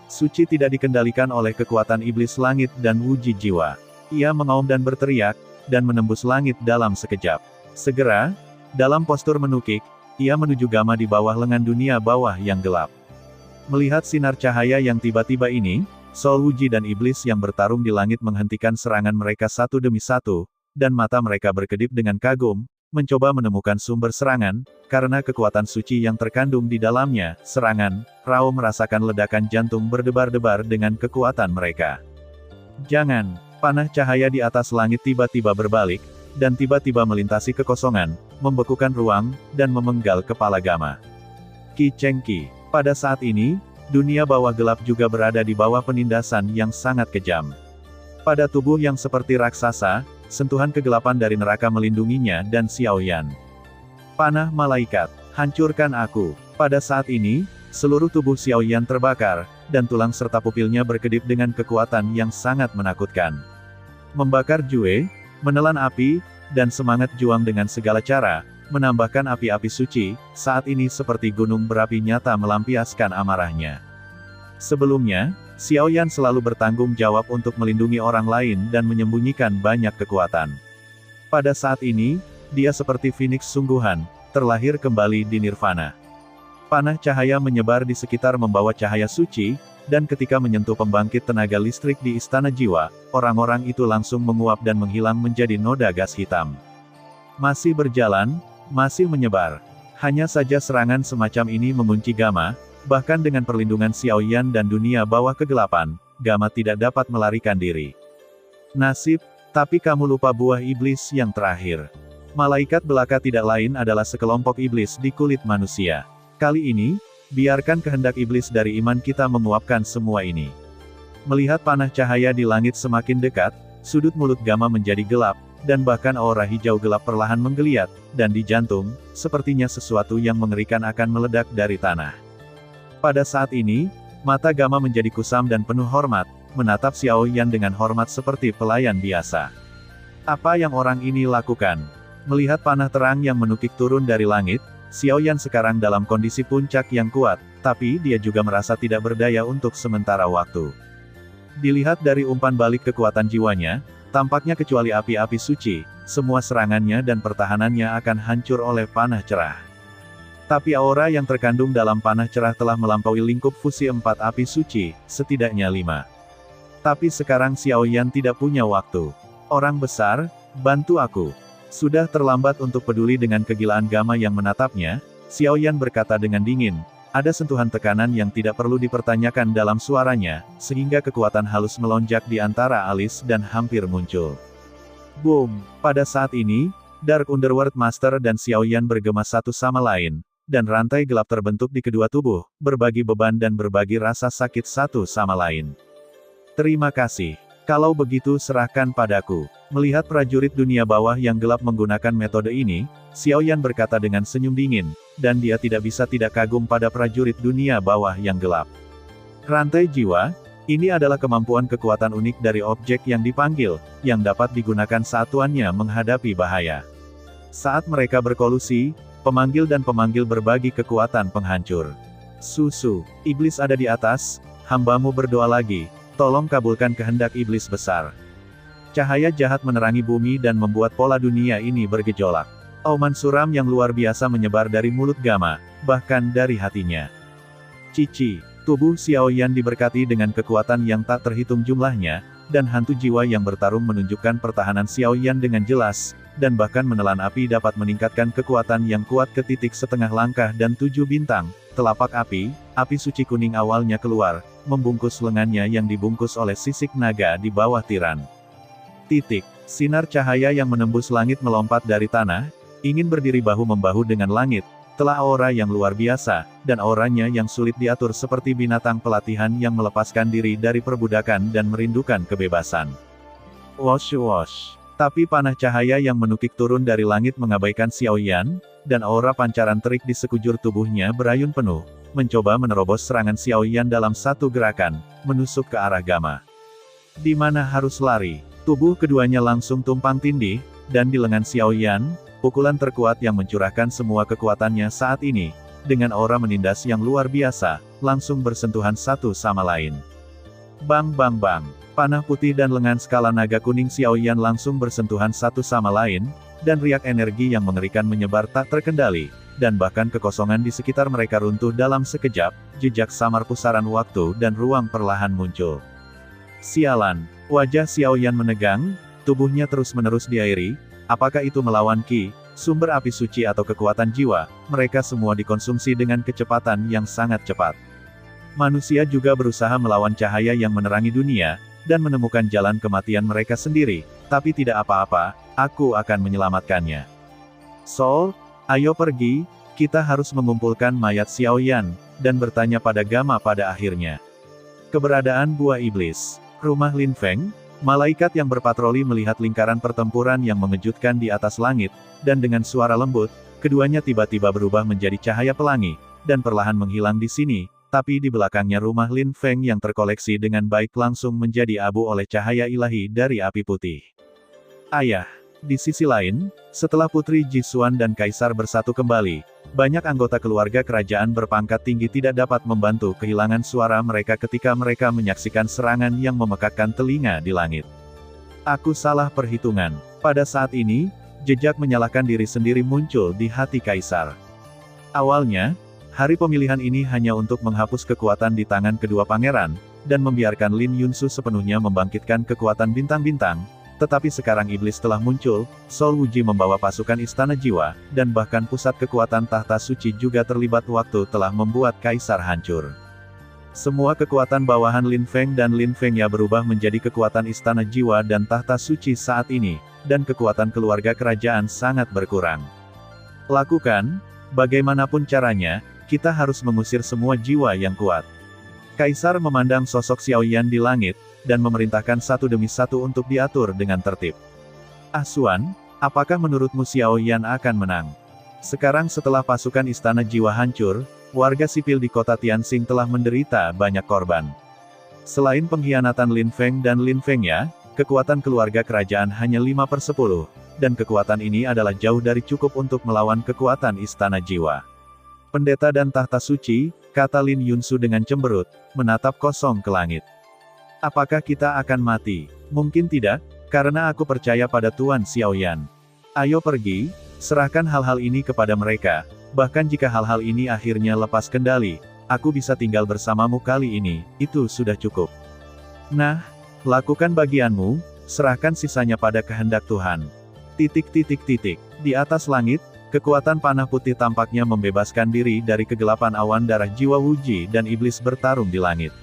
Suci tidak dikendalikan oleh kekuatan iblis langit dan wujud jiwa. Ia mengaum dan berteriak, dan menembus langit dalam sekejap. Segera, dalam postur menukik, ia menuju Gama di bawah lengan dunia bawah yang gelap. Melihat sinar cahaya yang tiba-tiba ini, Sol Wuji dan iblis yang bertarung di langit menghentikan serangan mereka satu demi satu, dan mata mereka berkedip dengan kagum, mencoba menemukan sumber serangan, karena kekuatan suci yang terkandung di dalamnya, serangan, Rao merasakan ledakan jantung berdebar-debar dengan kekuatan mereka. Jangan, panah cahaya di atas langit tiba-tiba berbalik, dan tiba-tiba melintasi kekosongan, membekukan ruang, dan memenggal kepala Gama. Qi Cheng Qi. Pada saat ini, dunia bawah gelap juga berada di bawah penindasan yang sangat kejam. Pada tubuh yang seperti raksasa, sentuhan kegelapan dari neraka melindunginya dan Xiaoyan. Panah malaikat, hancurkan aku. Pada saat ini, seluruh tubuh Xiaoyan terbakar, dan tulang serta pupilnya berkedip dengan kekuatan yang sangat menakutkan. Membakar Jue, menelan api, dan semangat juang dengan segala cara, menambahkan api-api suci, saat ini seperti gunung berapi nyata melampiaskan amarahnya. Sebelumnya, Xiaoyan selalu bertanggung jawab untuk melindungi orang lain dan menyembunyikan banyak kekuatan. Pada saat ini, dia seperti Phoenix sungguhan, terlahir kembali di Nirvana. Panah cahaya menyebar di sekitar membawa cahaya suci, dan ketika menyentuh pembangkit tenaga listrik di Istana Jiwa, orang-orang itu langsung menguap dan menghilang menjadi noda gas hitam. Masih berjalan, masih menyebar. Hanya saja serangan semacam ini mengunci Gama, bahkan dengan perlindungan Xiaoyan dan dunia bawah kegelapan, Gama tidak dapat melarikan diri. Nasib, tapi kamu lupa buah iblis yang terakhir. Malaikat belaka tidak lain adalah sekelompok iblis di kulit manusia. Kali ini, biarkan kehendak iblis dari iman kita menguapkan semua ini. Melihat panah cahaya di langit semakin dekat, sudut mulut Gama menjadi gelap, dan bahkan aura hijau gelap perlahan menggeliat, dan di jantung, sepertinya sesuatu yang mengerikan akan meledak dari tanah. Pada saat ini, mata Gama menjadi kusam dan penuh hormat, menatap Xiaoyan dengan hormat seperti pelayan biasa. Apa yang orang ini lakukan? Melihat panah terang yang menukik turun dari langit, Xiaoyan sekarang dalam kondisi puncak yang kuat, tapi dia juga merasa tidak berdaya untuk sementara waktu. Dilihat dari umpan balik kekuatan jiwanya, tampaknya kecuali api-api suci, semua serangannya dan pertahanannya akan hancur oleh panah cerah. Tapi aura yang terkandung dalam panah cerah telah melampaui lingkup fusi 4 api suci, setidaknya 5. Tapi sekarang Xiaoyan tidak punya waktu. Orang besar, bantu aku. Sudah terlambat untuk peduli dengan kegilaan Gama yang menatapnya, Xiaoyan berkata dengan dingin. Ada sentuhan tekanan yang tidak perlu dipertanyakan dalam suaranya, sehingga kekuatan halus melonjak di antara alis dan hampir muncul. Boom! Pada saat ini, Dark Underworld Master dan Xiaoyan bergema satu sama lain, dan rantai gelap terbentuk di kedua tubuh, berbagi beban dan berbagi rasa sakit satu sama lain. Terima kasih. Kalau begitu serahkan padaku. Melihat prajurit dunia bawah yang gelap menggunakan metode ini, Xiaoyan berkata dengan senyum dingin, dan dia tidak bisa tidak kagum pada prajurit dunia bawah yang gelap. Rantai jiwa, ini adalah kemampuan kekuatan unik dari objek yang dipanggil, yang dapat digunakan saat tuannya menghadapi bahaya. Saat mereka berkolusi, pemanggil dan pemanggil berbagi kekuatan penghancur. Susu, iblis ada di atas, hambamu berdoa lagi, tolong kabulkan kehendak iblis besar. Cahaya jahat menerangi bumi dan membuat pola dunia ini bergejolak. Auman suram yang luar biasa menyebar dari mulut Gama, bahkan dari hatinya. Cici, tubuh Xiao Yan diberkati dengan kekuatan yang tak terhitung jumlahnya, dan hantu jiwa yang bertarung menunjukkan pertahanan Xiao Yan dengan jelas, dan bahkan menelan api dapat meningkatkan kekuatan yang kuat ke titik setengah langkah dan 7 bintang. Telapak api suci kuning awalnya keluar, membungkus lengannya yang dibungkus oleh sisik naga di bawah tiran. Sinar cahaya yang menembus langit melompat dari tanah, ingin berdiri bahu-membahu dengan langit, telah aura yang luar biasa, dan auranya yang sulit diatur seperti binatang pelatihan yang melepaskan diri dari perbudakan dan merindukan kebebasan. Wosh wosh. Tapi panah cahaya yang menukik turun dari langit mengabaikan Xiao Yan, dan aura pancaran terik di sekujur tubuhnya berayun penuh, mencoba menerobos serangan Xiao Yan dalam satu gerakan, menusuk ke arah Gama. Di mana harus lari? Tubuh keduanya langsung tumpang tindih, dan di lengan Xiao Yan, pukulan terkuat yang mencurahkan semua kekuatannya saat ini, dengan aura menindas yang luar biasa, langsung bersentuhan satu sama lain. Bang bang bang. Panah putih dan lengan skala naga kuning Xiao Yan langsung bersentuhan satu sama lain, dan riak energi yang mengerikan menyebar tak terkendali, dan bahkan kekosongan di sekitar mereka runtuh dalam sekejap, jejak samar pusaran waktu dan ruang perlahan muncul. Sialan, wajah Xiao Yan menegang, tubuhnya terus-menerus diairi, apakah itu melawan Qi, sumber api suci atau kekuatan jiwa, mereka semua dikonsumsi dengan kecepatan yang sangat cepat. Manusia juga berusaha melawan cahaya yang menerangi dunia, dan menemukan jalan kematian mereka sendiri, tapi tidak apa-apa, aku akan menyelamatkannya. Soul, ayo pergi, kita harus mengumpulkan mayat Xiao Yan, dan bertanya pada Gama pada akhirnya. Keberadaan buah iblis, rumah Lin Feng, malaikat yang berpatroli melihat lingkaran pertempuran yang mengejutkan di atas langit, dan dengan suara lembut, keduanya tiba-tiba berubah menjadi cahaya pelangi, dan perlahan menghilang di sini. Tapi di belakangnya rumah Lin Feng yang terkoleksi dengan baik langsung menjadi abu oleh cahaya ilahi dari api putih. Ayah. Di sisi lain, setelah Putri Jisuan dan Kaisar bersatu kembali, banyak anggota keluarga kerajaan berpangkat tinggi tidak dapat membantu kehilangan suara mereka ketika mereka menyaksikan serangan yang memekakkan telinga di langit. Aku salah perhitungan. Pada saat ini, jejak menyalahkan diri sendiri muncul di hati Kaisar. Awalnya, hari pemilihan ini hanya untuk menghapus kekuatan di tangan kedua pangeran, dan membiarkan Lin Yunsu sepenuhnya membangkitkan kekuatan bintang-bintang, tetapi sekarang iblis telah muncul, Sol Wuji membawa pasukan Istana Jiwa, dan bahkan pusat kekuatan tahta suci juga terlibat waktu telah membuat Kaisar hancur. Semua kekuatan bawahan Lin Feng dan Lin Feng ya berubah menjadi kekuatan Istana Jiwa dan tahta suci saat ini, dan kekuatan keluarga kerajaan sangat berkurang. Lakukan, bagaimanapun caranya, kita harus mengusir semua jiwa yang kuat. Kaisar memandang sosok Xiao Yan di langit, dan memerintahkan satu demi satu untuk diatur dengan tertib. Asuan, apakah menurutmu Xiao Yan akan menang? Sekarang setelah pasukan Istana Jiwa hancur, warga sipil di kota Tianxing telah menderita banyak korban. Selain pengkhianatan Lin Feng dan Lin Feng ya, kekuatan keluarga kerajaan hanya 5/10, dan kekuatan ini adalah jauh dari cukup untuk melawan kekuatan Istana Jiwa. Pendeta dan tahta suci, kata Lin Yunsu dengan cemberut, menatap kosong ke langit. Apakah kita akan mati? Mungkin tidak, karena aku percaya pada Tuan Xiao Yan. Ayo pergi, serahkan hal-hal ini kepada mereka, bahkan jika hal-hal ini akhirnya lepas kendali, aku bisa tinggal bersamamu kali ini, itu sudah cukup. Nah, lakukan bagianmu, serahkan sisanya pada kehendak Tuhan. Di atas langit, kekuatan panah putih tampaknya membebaskan diri dari kegelapan awan darah jiwa Wuji dan iblis bertarung di langit.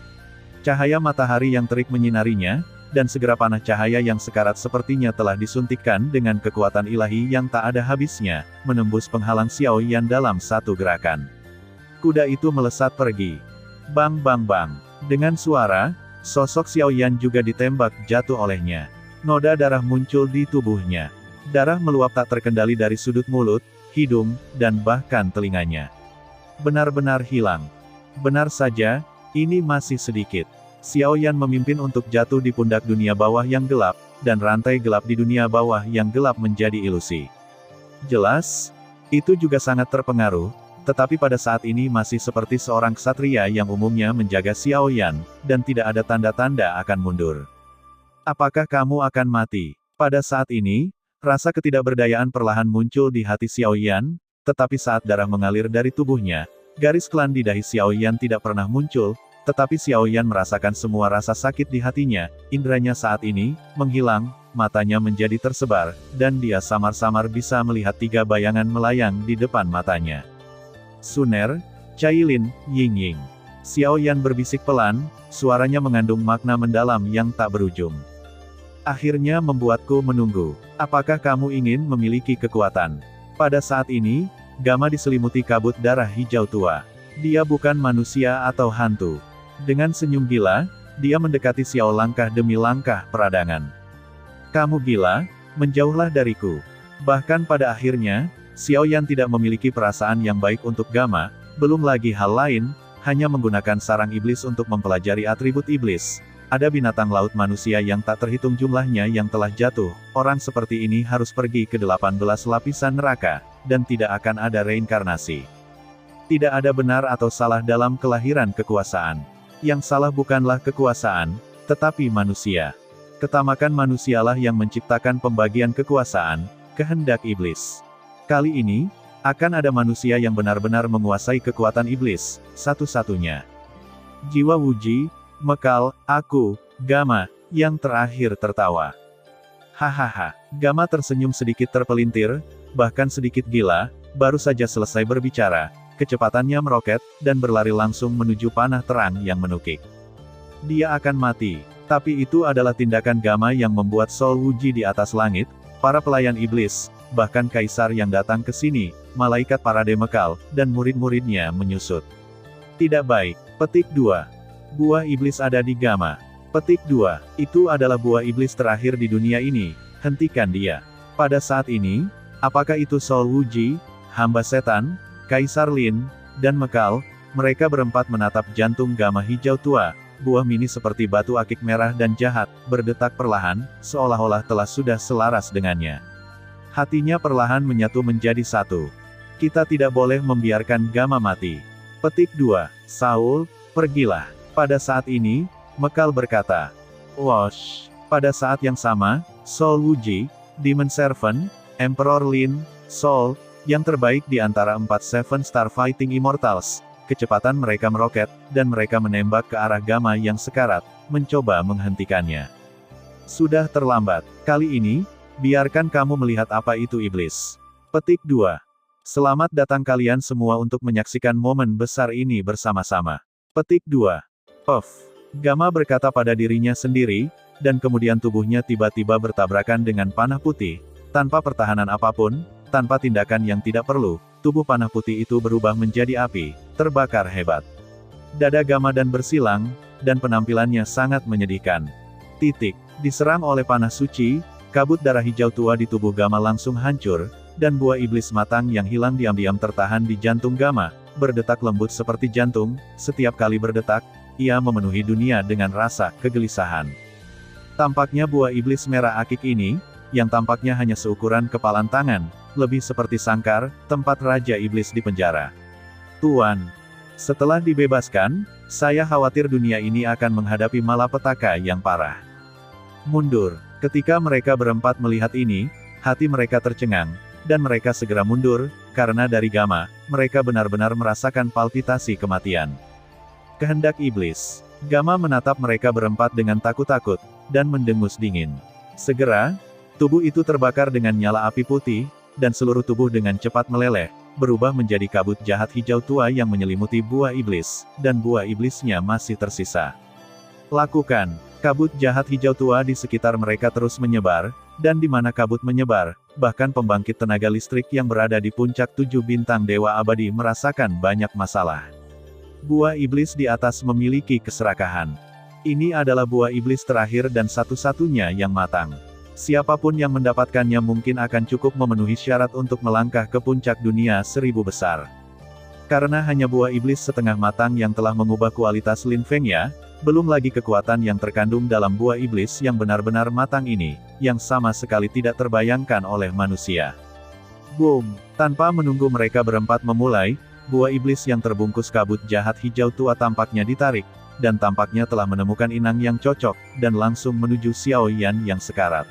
Cahaya matahari yang terik menyinarinya, dan segera panah cahaya yang sekarat sepertinya telah disuntikkan dengan kekuatan ilahi yang tak ada habisnya, menembus penghalang Xiao Yan dalam satu gerakan. Kuda itu melesat pergi. Bang bang bang. Dengan suara, sosok Xiao Yan juga ditembak jatuh olehnya. Noda darah muncul di tubuhnya. Darah meluap tak terkendali dari sudut mulut, hidung, dan bahkan telinganya. Benar-benar hilang. Benar saja, ini masih sedikit. Xiao Yan memimpin untuk jatuh di pundak dunia bawah yang gelap, dan rantai gelap di dunia bawah yang gelap menjadi ilusi. Jelas, itu juga sangat terpengaruh, tetapi pada saat ini masih seperti seorang ksatria yang umumnya menjaga Xiao Yan, dan tidak ada tanda-tanda akan mundur. Apakah kamu akan mati? Pada saat ini, rasa ketidakberdayaan perlahan muncul di hati Xiao Yan, tetapi saat darah mengalir dari tubuhnya, Garis klan di dahi Xiao Yan tidak pernah muncul, tetapi Xiao Yan merasakan semua rasa sakit di hatinya, indranya saat ini, menghilang, matanya menjadi tersebar, dan dia samar-samar bisa melihat 3 bayangan melayang di depan matanya. Suner, Cailin, Yingying. Xiao Yan berbisik pelan, suaranya mengandung makna mendalam yang tak berujung. Akhirnya membuatku menunggu. Apakah kamu ingin memiliki kekuatan? Pada saat ini, Gama diselimuti kabut darah hijau tua. Dia bukan manusia atau hantu. Dengan senyum gila, dia mendekati Xiao langkah demi langkah peradangan. Kamu gila? Menjauhlah dariku. Bahkan pada akhirnya, Xiao Yan tidak memiliki perasaan yang baik untuk Gama, belum lagi hal lain, hanya menggunakan sarang iblis untuk mempelajari atribut iblis. Ada binatang laut manusia yang tak terhitung jumlahnya yang telah jatuh, orang seperti ini harus pergi ke 18 lapisan neraka, dan tidak akan ada reinkarnasi. Tidak ada benar atau salah dalam kelahiran kekuasaan. Yang salah bukanlah kekuasaan, tetapi manusia. Ketamakan manusialah yang menciptakan pembagian kekuasaan, kehendak iblis. Kali ini, akan ada manusia yang benar-benar menguasai kekuatan iblis, satu-satunya. Jiwa Wuji, Mekal, aku, Gama, yang terakhir tertawa. Hahaha, Gama tersenyum sedikit terpelintir, bahkan sedikit gila, baru saja selesai berbicara, kecepatannya meroket, dan berlari langsung menuju panah terang yang menukik. Dia akan mati, tapi itu adalah tindakan Gama yang membuat Soul Wuji di atas langit, para pelayan iblis, bahkan kaisar yang datang ke sini, malaikat parade Mekal, dan murid-muridnya menyusut. Tidak baik. Petik 2. Buah iblis ada di Gama. Petik 2. Itu adalah buah iblis terakhir di dunia ini, hentikan dia. Pada saat ini, apakah itu Soul Wuji, hamba setan, Kaisar Lin, dan Mekal, mereka berempat menatap jantung Gama hijau tua, buah mini seperti batu akik merah dan jahat, berdetak perlahan, seolah-olah telah sudah selaras dengannya. Hatinya perlahan menyatu menjadi satu. Kita tidak boleh membiarkan Gama mati. Petik 2. Saul, pergilah. Pada saat ini, Mekal berkata. Wosh. Pada saat yang sama, Soul Wuji, Demon Servant, Emperor Lin, Soul, yang terbaik di antara 4 Seven Star Fighting Immortals, kecepatan mereka meroket, dan mereka menembak ke arah Gama yang sekarat, mencoba menghentikannya. Sudah terlambat. Kali ini, biarkan kamu melihat apa itu iblis. Petik 2. Selamat datang kalian semua untuk menyaksikan momen besar ini bersama-sama. Petik 2. Gama berkata pada dirinya sendiri, dan kemudian tubuhnya tiba-tiba bertabrakan dengan panah putih. Tanpa pertahanan apapun, tanpa tindakan yang tidak perlu, tubuh panah putih itu berubah menjadi api, terbakar hebat. Dada Gama dan bersilang, dan penampilannya sangat menyedihkan. Diserang oleh panah suci, kabut darah hijau tua di tubuh Gama langsung hancur, dan buah iblis matang yang hilang diam-diam tertahan di jantung Gama, berdetak lembut seperti jantung, setiap kali berdetak, ia memenuhi dunia dengan rasa kegelisahan. Tampaknya buah iblis merah akik ini, yang tampaknya hanya seukuran kepalan tangan, lebih seperti sangkar, tempat Raja Iblis di penjara. Tuan, setelah dibebaskan, saya khawatir dunia ini akan menghadapi malapetaka yang parah. Mundur. Ketika mereka berempat melihat ini, hati mereka tercengang, dan mereka segera mundur, karena dari Gama, mereka benar-benar merasakan palpitasi kematian. Kehendak iblis. Gama menatap mereka berempat dengan takut-takut, dan mendengus dingin. Segera, tubuh itu terbakar dengan nyala api putih, dan seluruh tubuh dengan cepat meleleh, berubah menjadi kabut jahat hijau tua yang menyelimuti buah iblis, dan buah iblisnya masih tersisa. Lakukan. Kabut jahat hijau tua di sekitar mereka terus menyebar, dan di mana kabut menyebar, bahkan pembangkit tenaga listrik yang berada di puncak 7 bintang Dewa Abadi merasakan banyak masalah. Buah iblis di atas memiliki keserakahan. Ini adalah buah iblis terakhir dan satu-satunya yang matang. Siapapun yang mendapatkannya mungkin akan cukup memenuhi syarat untuk melangkah ke puncak dunia 1000 besar. Karena hanya buah iblis setengah matang yang telah mengubah kualitas Lin Fengya, belum lagi kekuatan yang terkandung dalam buah iblis yang benar-benar matang ini, yang sama sekali tidak terbayangkan oleh manusia. Boom! Tanpa menunggu mereka berempat memulai, buah iblis yang terbungkus kabut jahat hijau tua tampaknya ditarik, dan tampaknya telah menemukan inang yang cocok, dan langsung menuju Xiao Yan yang sekarat.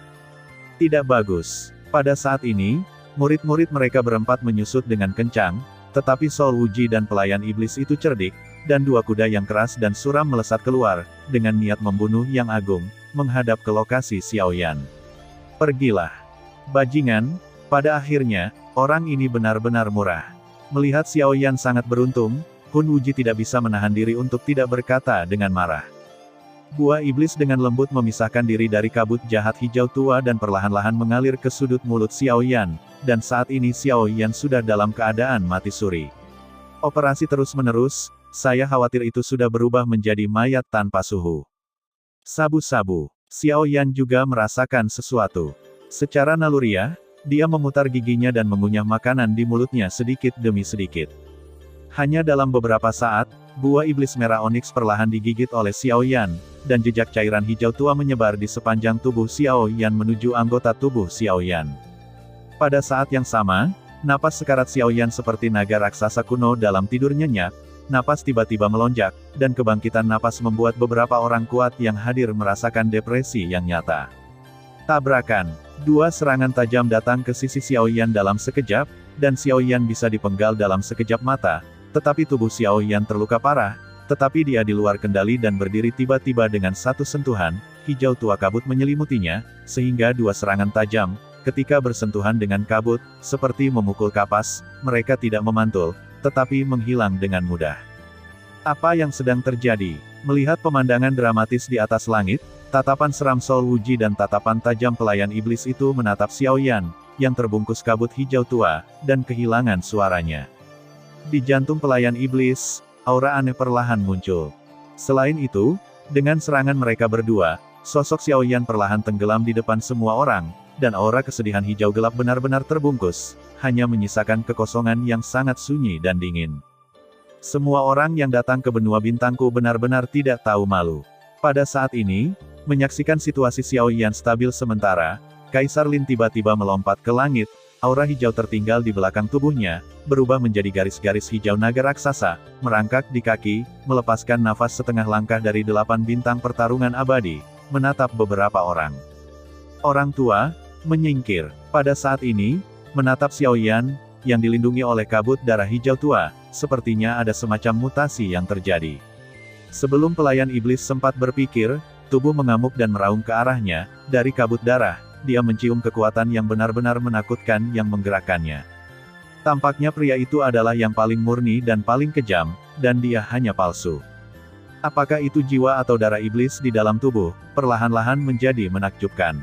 Tidak bagus. Pada saat ini, murid-murid mereka berempat menyusut dengan kencang, Tetapi Soul Wuji dan pelayan iblis itu cerdik, dan dua kuda yang keras dan suram melesat keluar, dengan niat membunuh Yang Agung, menghadap ke lokasi Xiaoyan. Pergilah. Bajingan, pada akhirnya, orang ini benar-benar murah. Melihat Xiaoyan sangat beruntung, Hun Wuji tidak bisa menahan diri untuk tidak berkata dengan marah. Buah iblis dengan lembut memisahkan diri dari kabut jahat hijau tua dan perlahan-lahan mengalir ke sudut mulut Xiaoyan, dan saat ini Xiaoyan sudah dalam keadaan mati suri. Operasi terus-menerus, saya khawatir itu sudah berubah menjadi mayat tanpa suhu. Sabu-sabu. Xiaoyan juga merasakan sesuatu. Secara naluriah, dia memutar giginya dan mengunyah makanan di mulutnya sedikit demi sedikit. Hanya dalam beberapa saat, buah iblis merah oniks perlahan digigit oleh Xiaoyan, dan jejak cairan hijau tua menyebar di sepanjang tubuh Xiaoyan menuju anggota tubuh Xiaoyan. Pada saat yang sama, napas sekarat Xiaoyan seperti naga raksasa kuno dalam tidur nyenyak, napas tiba-tiba melonjak, dan kebangkitan napas membuat beberapa orang kuat yang hadir merasakan depresi yang nyata. Tabrakan. Dua serangan tajam datang ke sisi Xiaoyan dalam sekejap, dan Xiaoyan bisa dipenggal dalam sekejap mata, tetapi tubuh Xiaoyan terluka parah, tetapi dia di luar kendali dan berdiri tiba-tiba dengan satu sentuhan, hijau tua kabut menyelimutinya, sehingga dua serangan tajam, ketika bersentuhan dengan kabut, seperti memukul kapas, mereka tidak memantul, tetapi menghilang dengan mudah. Apa yang sedang terjadi? Melihat pemandangan dramatis di atas langit, tatapan seram Soul Wuji dan tatapan tajam pelayan iblis itu menatap Xiaoyan, yang terbungkus kabut hijau tua, dan kehilangan suaranya. Di jantung pelayan iblis, aura aneh perlahan muncul. Selain itu, dengan serangan mereka berdua, sosok Xiaoyan perlahan tenggelam di depan semua orang, dan aura kesedihan hijau gelap benar-benar terbungkus, hanya menyisakan kekosongan yang sangat sunyi dan dingin. Semua orang yang datang ke benua bintangku benar-benar tidak tahu malu. Pada saat ini, menyaksikan situasi Xiaoyan stabil sementara, Kaisar Lin tiba-tiba melompat ke langit, aura hijau tertinggal di belakang tubuhnya, berubah menjadi garis-garis hijau naga raksasa, merangkak di kaki, melepaskan nafas setengah langkah dari 8 bintang pertarungan abadi, menatap beberapa orang. Orang tua, menyingkir. Pada saat ini, menatap Xiaoyan, yang dilindungi oleh kabut darah hijau tua, sepertinya ada semacam mutasi yang terjadi. Sebelum pelayan iblis sempat berpikir, tubuh mengamuk dan meraung ke arahnya, dari kabut darah, dia mencium kekuatan yang benar-benar menakutkan yang menggerakkannya. Tampaknya pria itu adalah yang paling murni dan paling kejam, dan dia hanya palsu. Apakah itu jiwa atau darah iblis di dalam tubuh, perlahan-lahan menjadi menakjubkan.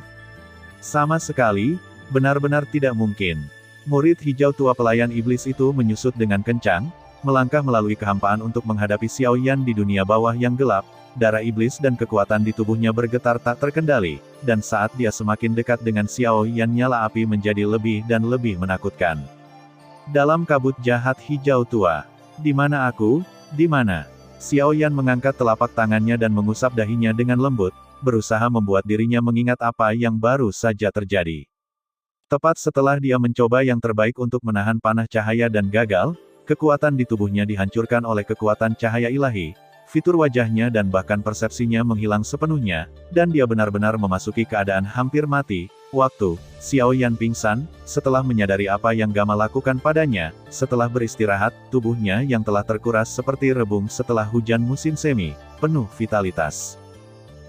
Sama sekali, benar-benar tidak mungkin. Murid hijau tua pelayan iblis itu menyusut dengan kencang, melangkah melalui kehampaan untuk menghadapi Xiaoyan di dunia bawah yang gelap, darah iblis dan kekuatan di tubuhnya bergetar tak terkendali, dan saat dia semakin dekat dengan Xiaoyan nyala api menjadi lebih dan lebih menakutkan. Dalam kabut jahat hijau tua. Di mana aku? Di mana? Xiaoyan mengangkat telapak tangannya dan mengusap dahinya dengan lembut, berusaha membuat dirinya mengingat apa yang baru saja terjadi. Tepat setelah dia mencoba yang terbaik untuk menahan panah cahaya dan gagal, kekuatan di tubuhnya dihancurkan oleh kekuatan cahaya ilahi, fitur wajahnya dan bahkan persepsinya menghilang sepenuhnya, dan dia benar-benar memasuki keadaan hampir mati. Waktu Xiaoyan pingsan, setelah menyadari apa yang Gama lakukan padanya, setelah beristirahat, tubuhnya yang telah terkuras seperti rebung setelah hujan musim semi, penuh vitalitas.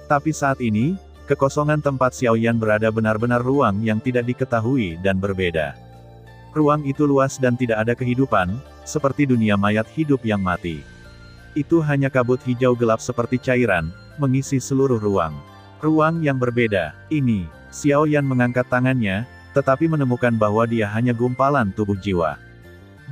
Tapi saat ini, kekosongan tempat Xiaoyan berada benar-benar ruang yang tidak diketahui dan berbeda. Ruang itu luas dan tidak ada kehidupan, seperti dunia mayat hidup yang mati. Itu hanya kabut hijau gelap seperti cairan, mengisi seluruh ruang. Ruang yang berbeda. Ini, Xiaoyan mengangkat tangannya, tetapi menemukan bahwa dia hanya gumpalan tubuh jiwa.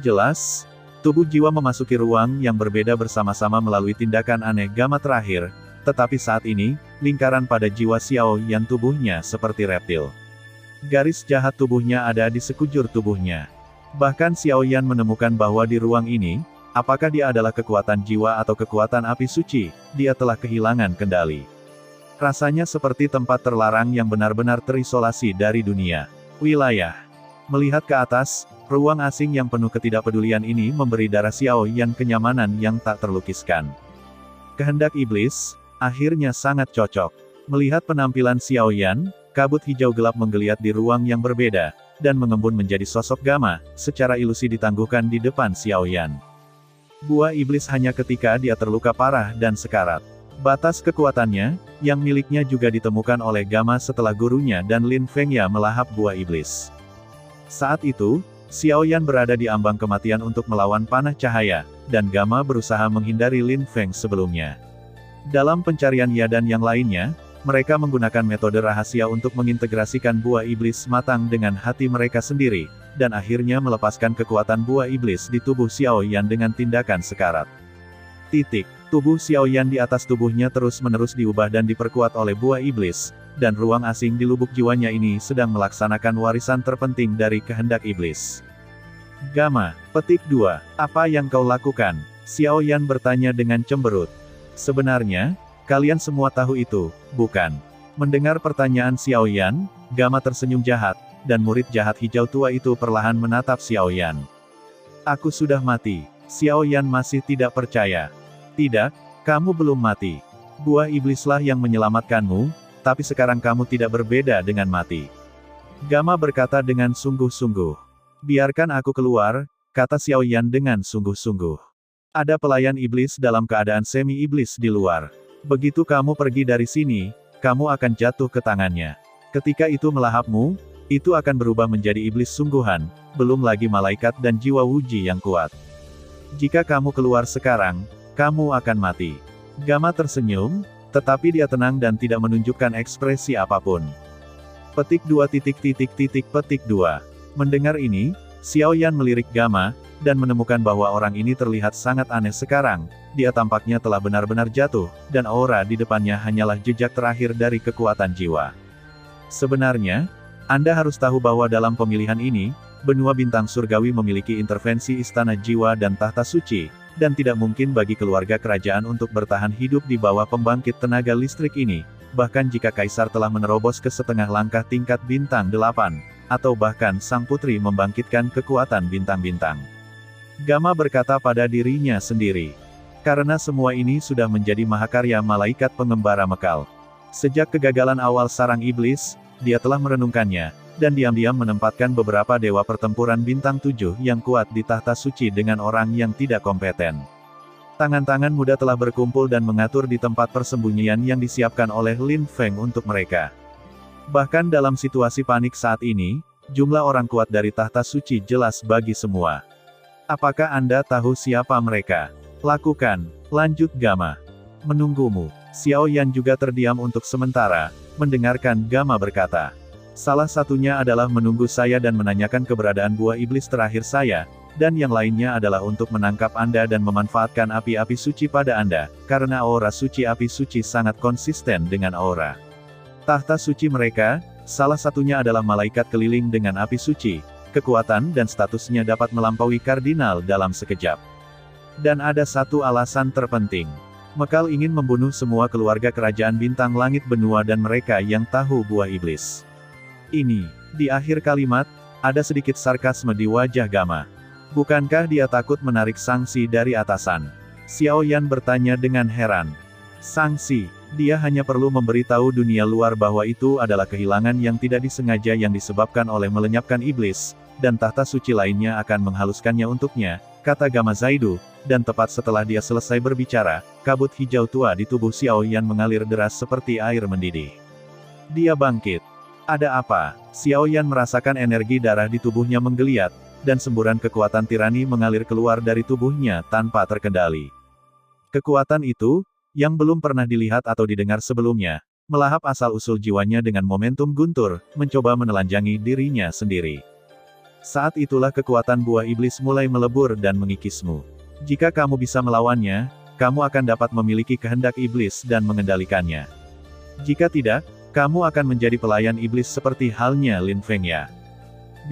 Jelas, tubuh jiwa memasuki ruang yang berbeda bersama-sama melalui tindakan aneh Gama terakhir, tetapi saat ini, lingkaran pada jiwa Xiaoyan tubuhnya seperti reptil. Garis jahat tubuhnya ada di sekujur tubuhnya. Bahkan Xiaoyan menemukan bahwa di ruang ini, apakah dia adalah kekuatan jiwa atau kekuatan api suci, dia telah kehilangan kendali. Rasanya seperti tempat terlarang yang benar-benar terisolasi dari dunia. Wilayah. Melihat ke atas, ruang asing yang penuh ketidakpedulian ini memberi darah Xiaoyan kenyamanan yang tak terlukiskan. Kehendak iblis, akhirnya sangat cocok. Melihat penampilan Xiaoyan, kabut hijau gelap menggeliat di ruang yang berbeda, dan mengembun menjadi sosok Gamma, secara ilusi ditangguhkan di depan Xiao Yan. Buah iblis hanya ketika dia terluka parah dan sekarat. Batas kekuatannya, yang miliknya juga ditemukan oleh Gamma setelah gurunya dan Lin Fengya melahap buah iblis. Saat itu, Xiao Yan berada di ambang kematian untuk melawan panah cahaya, dan Gamma berusaha menghindari Lin Feng sebelumnya. Dalam pencarian Ia dan yang lainnya, mereka menggunakan metode rahasia untuk mengintegrasikan buah iblis matang dengan hati mereka sendiri, dan akhirnya melepaskan kekuatan buah iblis di tubuh Xiao Yan dengan tindakan sekarat. Tubuh Xiao Yan di atas tubuhnya terus-menerus diubah dan diperkuat oleh buah iblis, dan ruang asing di lubuk jiwanya ini sedang melaksanakan warisan terpenting dari kehendak iblis. Gamma, petik 2, apa yang kau lakukan? Xiao Yan bertanya dengan cemberut. Sebenarnya, kalian semua tahu itu, bukan? Mendengar pertanyaan Xiao Yan, Gamma tersenyum jahat, dan murid jahat hijau tua itu perlahan menatap Xiao Yan. Aku sudah mati. Xiao Yan masih tidak percaya. Tidak, kamu belum mati. Buah iblislah yang menyelamatkanmu, tapi sekarang kamu tidak berbeda dengan mati. Gamma berkata dengan sungguh-sungguh. Biarkan aku keluar, kata Xiao Yan dengan sungguh-sungguh. Ada pelayan iblis dalam keadaan semi-iblis di luar. Begitu kamu pergi dari sini, kamu akan jatuh ke tangannya. Ketika itu melahapmu, itu akan berubah menjadi iblis sungguhan, belum lagi malaikat dan jiwa wuji yang kuat. Jika kamu keluar sekarang, kamu akan mati. Gamma tersenyum, tetapi dia tenang dan tidak menunjukkan ekspresi apapun. Petik 2. Petik 2. Mendengar ini, Xiao Yan melirik Gamma, dan menemukan bahwa orang ini terlihat sangat aneh sekarang. Dia tampaknya telah benar-benar jatuh, dan aura di depannya hanyalah jejak terakhir dari kekuatan jiwa. Sebenarnya, Anda harus tahu bahwa dalam pemilihan ini, benua bintang surgawi memiliki intervensi istana jiwa dan tahta suci, dan tidak mungkin bagi keluarga kerajaan untuk bertahan hidup di bawah pembangkit tenaga listrik ini, bahkan jika kaisar telah menerobos ke setengah langkah tingkat bintang 8, atau bahkan sang putri membangkitkan kekuatan bintang-bintang. Gamma berkata pada dirinya sendiri. Karena semua ini sudah menjadi mahakarya malaikat pengembara Mekal. Sejak kegagalan awal sarang iblis, dia telah merenungkannya, dan diam-diam menempatkan beberapa dewa pertempuran bintang 7 yang kuat di tahta suci dengan orang yang tidak kompeten. Tangan-tangan muda telah berkumpul dan mengatur di tempat persembunyian yang disiapkan oleh Lin Feng untuk mereka. Bahkan dalam situasi panik saat ini, jumlah orang kuat dari tahta suci jelas bagi semua. Apakah Anda tahu siapa mereka? Lakukan, lanjut Gamma. Menunggumu. Xiao Yan juga terdiam untuk sementara, mendengarkan Gamma berkata. Salah satunya adalah menunggu saya dan menanyakan keberadaan buah iblis terakhir saya, dan yang lainnya adalah untuk menangkap Anda dan memanfaatkan api-api suci pada Anda, karena aura suci api suci sangat konsisten dengan aura tahta suci mereka. Salah satunya adalah malaikat keliling dengan api suci, kekuatan dan statusnya dapat melampaui kardinal dalam sekejap. Dan ada satu alasan terpenting. Mekal ingin membunuh semua keluarga kerajaan bintang langit benua dan mereka yang tahu buah iblis. Ini, di akhir kalimat, ada sedikit sarkasme di wajah Gamma. Bukankah dia takut menarik sanksi dari atasan? Xiao Yan bertanya dengan heran. Sanksi, dia hanya perlu memberitahu dunia luar bahwa itu adalah kehilangan yang tidak disengaja yang disebabkan oleh melenyapkan iblis, dan tahta suci lainnya akan menghaluskannya untuknya, kata Gamma Zaidu, dan tepat setelah dia selesai berbicara, kabut hijau tua di tubuh Xiao Yan mengalir deras seperti air mendidih. Dia bangkit. Ada apa? Xiao Yan merasakan energi darah di tubuhnya menggeliat, dan semburan kekuatan tirani mengalir keluar dari tubuhnya tanpa terkendali. Kekuatan itu, yang belum pernah dilihat atau didengar sebelumnya, melahap asal-usul jiwanya dengan momentum guntur, mencoba menelanjangi dirinya sendiri. Saat itulah kekuatan buah iblis mulai melebur dan mengikismu. Jika kamu bisa melawannya, kamu akan dapat memiliki kehendak iblis dan mengendalikannya. Jika tidak, kamu akan menjadi pelayan iblis seperti halnya Lin Fengya.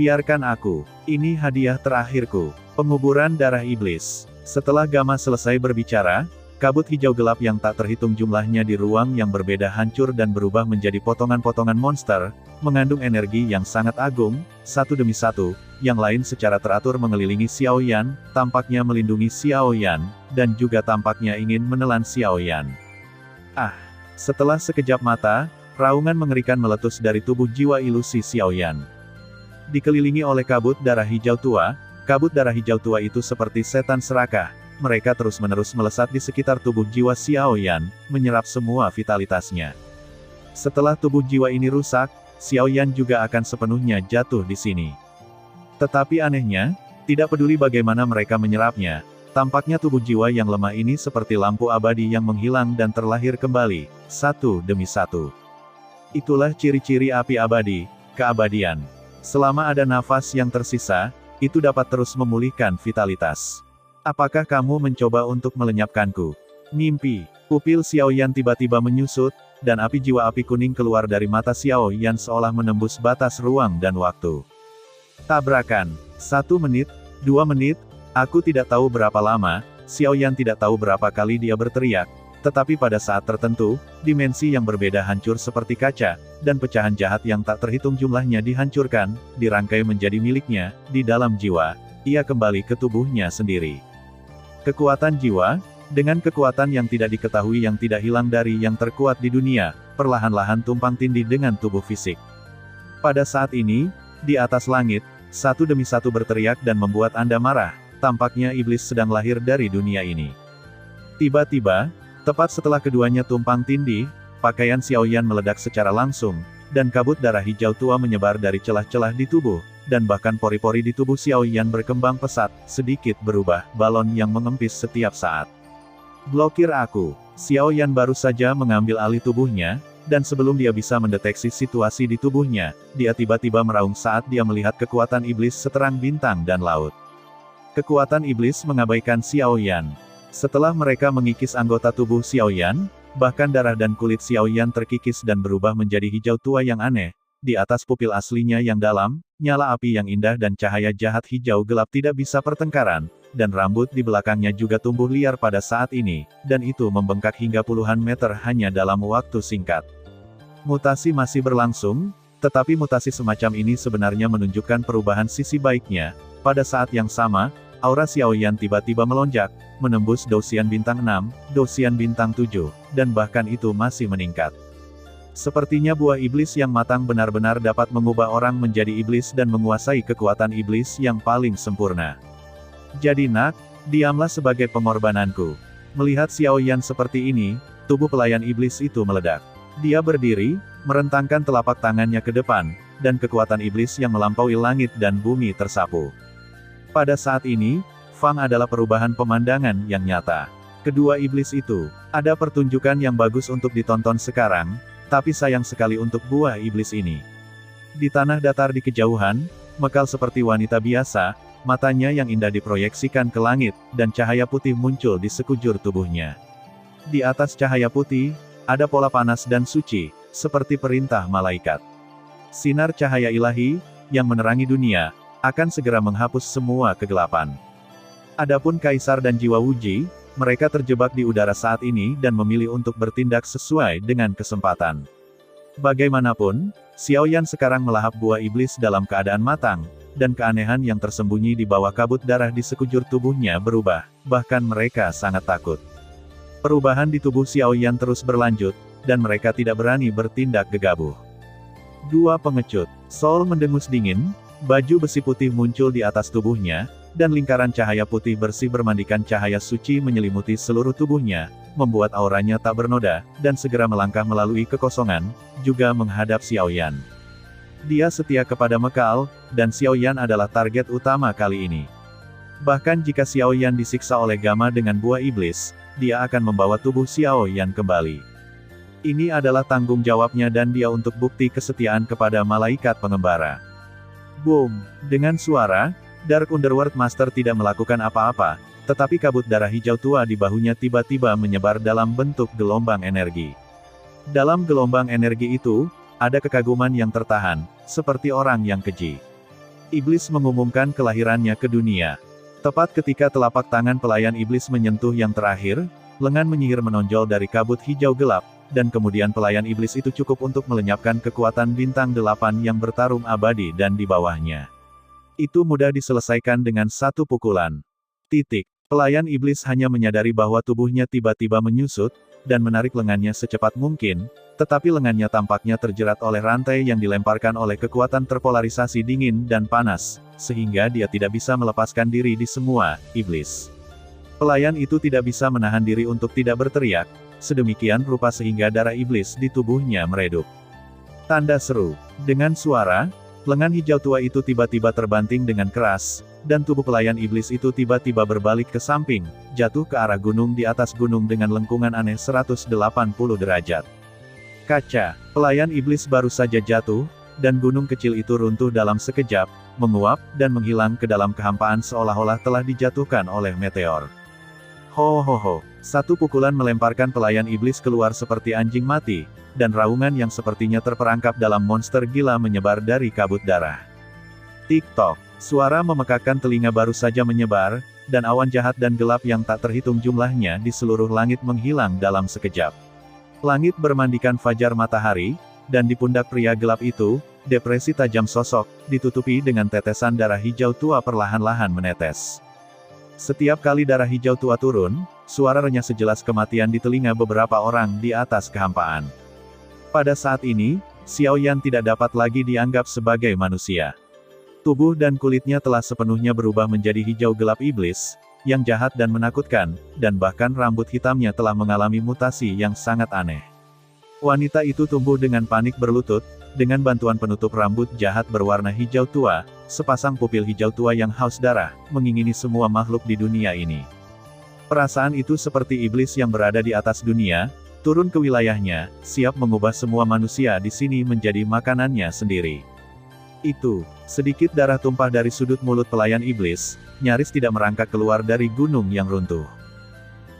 Biarkan aku. Ini hadiah terakhirku. Penguburan darah iblis. Setelah Gamma selesai berbicara, kabut hijau gelap yang tak terhitung jumlahnya di ruang yang berbeda hancur dan berubah menjadi potongan-potongan monster, mengandung energi yang sangat agung, satu demi satu, yang lain secara teratur mengelilingi Xiao Yan, tampaknya melindungi Xiao Yan, dan juga tampaknya ingin menelan Xiao Yan. Setelah sekejap mata, raungan mengerikan meletus dari tubuh jiwa ilusi Xiao Yan. Dikelilingi oleh kabut darah hijau tua, kabut darah hijau tua itu seperti setan serakah. Mereka terus-menerus melesat di sekitar tubuh jiwa Xiao Yan, menyerap semua vitalitasnya. Setelah tubuh jiwa ini rusak, Xiao Yan juga akan sepenuhnya jatuh di sini. Tetapi anehnya, tidak peduli bagaimana mereka menyerapnya, tampaknya tubuh jiwa yang lemah ini seperti lampu abadi yang menghilang dan terlahir kembali, satu demi satu. Itulah ciri-ciri api abadi, keabadian. Selama ada nafas yang tersisa, itu dapat terus memulihkan vitalitas. Apakah kamu mencoba untuk melenyapkanku? Mimpi. Pupil Xiao Yan tiba-tiba menyusut, dan api jiwa api kuning keluar dari mata Xiao Yan seolah menembus batas ruang dan waktu. Tabrakan. 1 menit, 2 menit, aku tidak tahu berapa lama, Xiao Yan tidak tahu berapa kali dia berteriak, tetapi pada saat tertentu, dimensi yang berbeda hancur seperti kaca, dan pecahan jahat yang tak terhitung jumlahnya dihancurkan, dirangkai menjadi miliknya, di dalam jiwa, ia kembali ke tubuhnya sendiri. Kekuatan jiwa, dengan kekuatan yang tidak diketahui yang tidak hilang dari yang terkuat di dunia, perlahan-lahan tumpang tindih dengan tubuh fisik. Pada saat ini, di atas langit, satu demi satu berteriak dan membuat Anda marah, tampaknya iblis sedang lahir dari dunia ini. Tiba-tiba, tepat setelah keduanya tumpang tindih, pakaian Xiao Yan meledak secara langsung, dan kabut darah hijau tua menyebar dari celah-celah di tubuh, dan bahkan pori-pori di tubuh Xiao Yan berkembang pesat, sedikit berubah, balon yang mengempis setiap saat. Blokir aku. Xiao Yan baru saja mengambil alih tubuhnya, dan sebelum dia bisa mendeteksi situasi di tubuhnya, dia tiba-tiba meraung saat dia melihat kekuatan iblis seterang bintang dan laut. Kekuatan iblis mengabaikan Xiao Yan. Setelah mereka mengikis anggota tubuh Xiao Yan, bahkan darah dan kulit Xiao Yan terkikis dan berubah menjadi hijau tua yang aneh. Di atas pupil aslinya yang dalam, nyala api yang indah dan cahaya jahat hijau gelap tidak bisa pertengkaran, dan rambut di belakangnya juga tumbuh liar pada saat ini, dan itu membengkak hingga puluhan meter hanya dalam waktu singkat. Mutasi masih berlangsung, tetapi mutasi semacam ini sebenarnya menunjukkan perubahan sisi baiknya. Pada saat yang sama, aura Xiao Yan tiba-tiba melonjak, menembus Douxian bintang 6, Douxian bintang 7, dan bahkan itu masih meningkat. Sepertinya buah iblis yang matang benar-benar dapat mengubah orang menjadi iblis dan menguasai kekuatan iblis yang paling sempurna. Jadi nak, diamlah sebagai pengorbananku. Melihat Xiao Yan seperti ini, tubuh pelayan iblis itu meledak. Dia berdiri, merentangkan telapak tangannya ke depan, dan kekuatan iblis yang melampaui langit dan bumi tersapu. Pada saat ini, Fang adalah perubahan pemandangan yang nyata. Kedua iblis itu, ada pertunjukan yang bagus untuk ditonton sekarang, tapi sayang sekali untuk buah iblis ini. Di tanah datar di kejauhan, mekal seperti wanita biasa, matanya yang indah diproyeksikan ke langit, dan cahaya putih muncul di sekujur tubuhnya. Di atas cahaya putih, ada pola panas dan suci, seperti perintah malaikat. Sinar cahaya ilahi, yang menerangi dunia, akan segera menghapus semua kegelapan. Adapun Kaisar dan Jiwa Wuji, mereka terjebak di udara saat ini dan memilih untuk bertindak sesuai dengan kesempatan. Bagaimanapun, Xiao Yan sekarang melahap buah iblis dalam keadaan matang, dan keanehan yang tersembunyi di bawah kabut darah di sekujur tubuhnya berubah, bahkan mereka sangat takut. Perubahan di tubuh Xiao Yan terus berlanjut, dan mereka tidak berani bertindak gegabah. Dua pengecut. Soul mendengus dingin, baju besi putih muncul di atas tubuhnya, dan lingkaran cahaya putih bersih bermandikan cahaya suci menyelimuti seluruh tubuhnya, membuat auranya tak bernoda, dan segera melangkah melalui kekosongan, juga menghadap Xiao Yan. Dia setia kepada Mekal, dan Xiao Yan adalah target utama kali ini. Bahkan jika Xiao Yan disiksa oleh Gamma dengan buah iblis, dia akan membawa tubuh Xiao Yan kembali. Ini adalah tanggung jawabnya dan dia untuk bukti kesetiaan kepada malaikat pengembara. Boom! Dengan suara, Dark Underworld Master tidak melakukan apa-apa, tetapi kabut darah hijau tua di bahunya tiba-tiba menyebar dalam bentuk gelombang energi. Dalam gelombang energi itu, ada kekaguman yang tertahan, seperti orang yang keji. Iblis mengumumkan kelahirannya ke dunia. Tepat ketika telapak tangan pelayan iblis menyentuh yang terakhir, lengan menyihir menonjol dari kabut hijau gelap, dan kemudian pelayan iblis itu cukup untuk melenyapkan kekuatan bintang 8 yang bertarung abadi dan di bawahnya. Itu mudah diselesaikan dengan satu pukulan. Titik. Pelayan iblis hanya menyadari bahwa tubuhnya tiba-tiba menyusut, dan menarik lengannya secepat mungkin, tetapi lengannya tampaknya terjerat oleh rantai yang dilemparkan oleh kekuatan terpolarisasi dingin dan panas, sehingga dia tidak bisa melepaskan diri di semua iblis. Pelayan itu tidak bisa menahan diri untuk tidak berteriak, sedemikian rupa sehingga darah iblis di tubuhnya meredup. Tanda seru. Dengan suara, lengan hijau tua itu tiba-tiba terbanting dengan keras, dan tubuh pelayan iblis itu tiba-tiba berbalik ke samping, jatuh ke arah gunung di atas gunung dengan lengkungan aneh 180 derajat. Kaca, pelayan iblis baru saja jatuh, dan gunung kecil itu runtuh dalam sekejap, menguap, dan menghilang ke dalam kehampaan seolah-olah telah dijatuhkan oleh meteor. Ho ho ho, satu pukulan melemparkan pelayan iblis keluar seperti anjing mati, dan raungan yang sepertinya terperangkap dalam monster gila menyebar dari kabut darah. Tik-tok, suara memekakkan telinga baru saja menyebar, dan awan jahat dan gelap yang tak terhitung jumlahnya di seluruh langit menghilang dalam sekejap. Langit bermandikan fajar matahari, dan di pundak pria gelap itu, depresi tajam sosok, ditutupi dengan tetesan darah hijau tua perlahan-lahan menetes. Setiap kali darah hijau tua turun, suara renyah sejelas kematian di telinga beberapa orang di atas kehampaan. Pada saat ini, Xiao Yan tidak dapat lagi dianggap sebagai manusia. Tubuh dan kulitnya telah sepenuhnya berubah menjadi hijau gelap iblis, yang jahat dan menakutkan, dan bahkan rambut hitamnya telah mengalami mutasi yang sangat aneh. Wanita itu tumbuh dengan panik berlutut, dengan bantuan penutup rambut jahat berwarna hijau tua, sepasang pupil hijau tua yang haus darah, mengingini semua makhluk di dunia ini. Perasaan itu seperti iblis yang berada di atas dunia, turun ke wilayahnya, siap mengubah semua manusia di sini menjadi makanannya sendiri. Itu, sedikit darah tumpah dari sudut mulut pelayan iblis, nyaris tidak merangkak keluar dari gunung yang runtuh.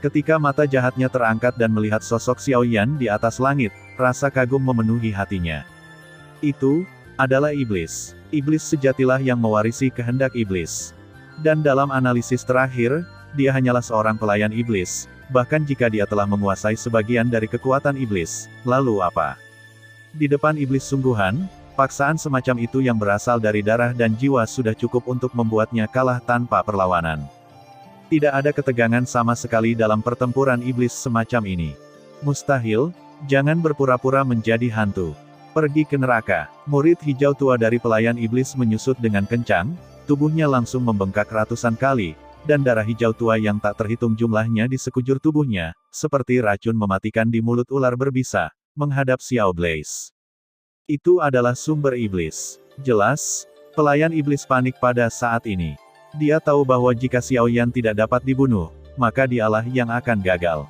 Ketika mata jahatnya terangkat dan melihat sosok Xiao Yan di atas langit, rasa kagum memenuhi hatinya. Itu adalah iblis. Iblis sejatilah yang mewarisi kehendak iblis. Dan dalam analisis terakhir, dia hanyalah seorang pelayan iblis, bahkan jika dia telah menguasai sebagian dari kekuatan iblis, lalu apa? Di depan iblis sungguhan, paksaan semacam itu yang berasal dari darah dan jiwa sudah cukup untuk membuatnya kalah tanpa perlawanan. Tidak ada ketegangan sama sekali dalam pertempuran iblis semacam ini. Mustahil, jangan berpura-pura menjadi hantu. Pergi ke neraka. Murid hijau tua dari pelayan iblis menyusut dengan kencang, tubuhnya langsung membengkak ratusan kali, dan darah hijau tua yang tak terhitung jumlahnya di sekujur tubuhnya, seperti racun mematikan di mulut ular berbisa, menghadap Xiao Blaze. Itu adalah sumber iblis. Jelas, pelayan iblis panik pada saat ini. Dia tahu bahwa jika Xiao Yan tidak dapat dibunuh, maka dialah yang akan gagal.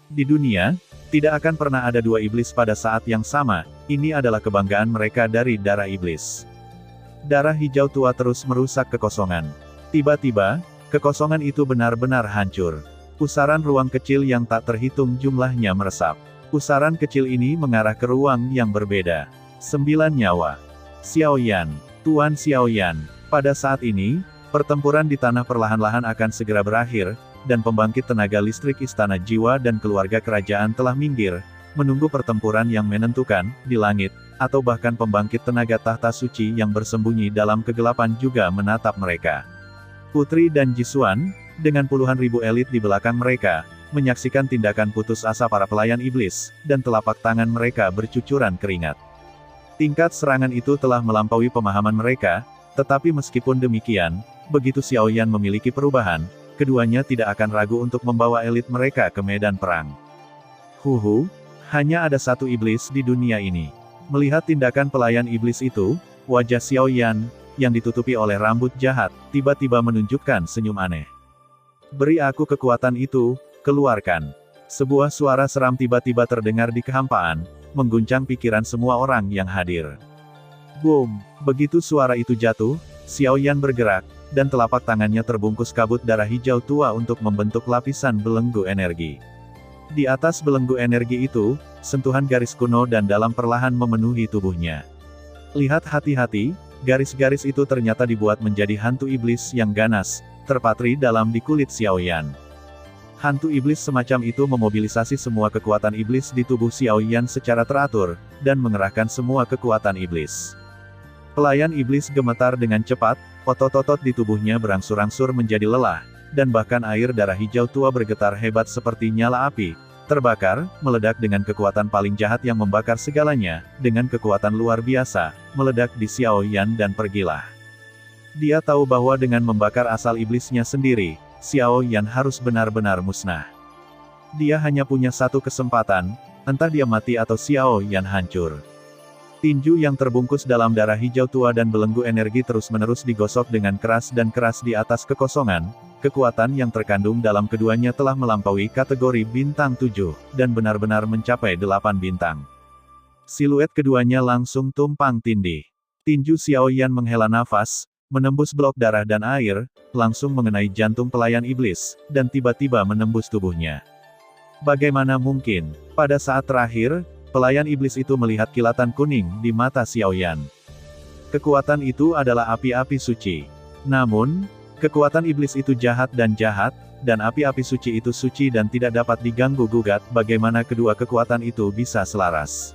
Di dunia, tidak akan pernah ada dua iblis pada saat yang sama, ini adalah kebanggaan mereka dari darah iblis. Darah hijau tua terus merusak kekosongan. Tiba-tiba, kekosongan itu benar-benar hancur. Pusaran ruang kecil yang tak terhitung jumlahnya meresap. Pusaran kecil ini mengarah ke ruang yang berbeda. 9 nyawa. Xiao Yan, Tuan Xiao Yan. Pada saat ini, pertempuran di tanah perlahan-lahan akan segera berakhir, dan pembangkit tenaga listrik Istana Jiwa dan keluarga kerajaan telah minggir, menunggu pertempuran yang menentukan, di langit, atau bahkan pembangkit tenaga tahta suci yang bersembunyi dalam kegelapan juga menatap mereka. Putri dan Jisuan, dengan puluhan ribu elit di belakang mereka, menyaksikan tindakan putus asa para pelayan iblis, dan telapak tangan mereka bercucuran keringat. Tingkat serangan itu telah melampaui pemahaman mereka, tetapi meskipun demikian, begitu Xiao Yan memiliki perubahan, keduanya tidak akan ragu untuk membawa elit mereka ke medan perang. Hanya ada satu iblis di dunia ini. Melihat tindakan pelayan iblis itu, wajah Xiao Yan, yang ditutupi oleh rambut jahat, tiba-tiba menunjukkan senyum aneh. Beri aku kekuatan itu, keluarkan. Sebuah suara seram tiba-tiba terdengar di kehampaan, mengguncang pikiran semua orang yang hadir. Boom! Begitu suara itu jatuh, Xiao Yan bergerak, dan telapak tangannya terbungkus kabut darah hijau tua untuk membentuk lapisan belenggu energi. Di atas belenggu energi itu, sentuhan garis kuno dan dalam perlahan memenuhi tubuhnya. Lihat hati-hati, garis-garis itu ternyata dibuat menjadi hantu iblis yang ganas, terpatri dalam di kulit Xiao Yan. Hantu iblis semacam itu memobilisasi semua kekuatan iblis di tubuh Xiao Yan secara teratur, dan mengerahkan semua kekuatan iblis. Pelayan iblis gemetar dengan cepat, otot-otot di tubuhnya berangsur-angsur menjadi lelah, dan bahkan air darah hijau tua bergetar hebat seperti nyala api, terbakar, meledak dengan kekuatan paling jahat yang membakar segalanya, dengan kekuatan luar biasa, meledak di Xiao Yan dan pergilah. Dia tahu bahwa dengan membakar asal iblisnya sendiri, Xiao Yan harus benar-benar musnah. Dia hanya punya satu kesempatan, entah dia mati atau Xiao Yan hancur. Tinju yang terbungkus dalam darah hijau tua dan belenggu energi terus-menerus digosok dengan keras dan keras di atas kekosongan. Kekuatan yang terkandung dalam keduanya telah melampaui kategori bintang 7, dan benar-benar mencapai 8 bintang. Siluet keduanya langsung tumpang tindih. Tinju Xiao Yan menghela nafas, menembus blok darah dan air, langsung mengenai jantung pelayan iblis, dan tiba-tiba menembus tubuhnya. Bagaimana mungkin, pada saat terakhir, pelayan iblis itu melihat kilatan kuning di mata Xiao Yan. Kekuatan itu adalah api-api suci. Namun, kekuatan iblis itu jahat, dan api-api suci itu suci dan tidak dapat diganggu-gugat. Bagaimana kedua kekuatan itu bisa selaras?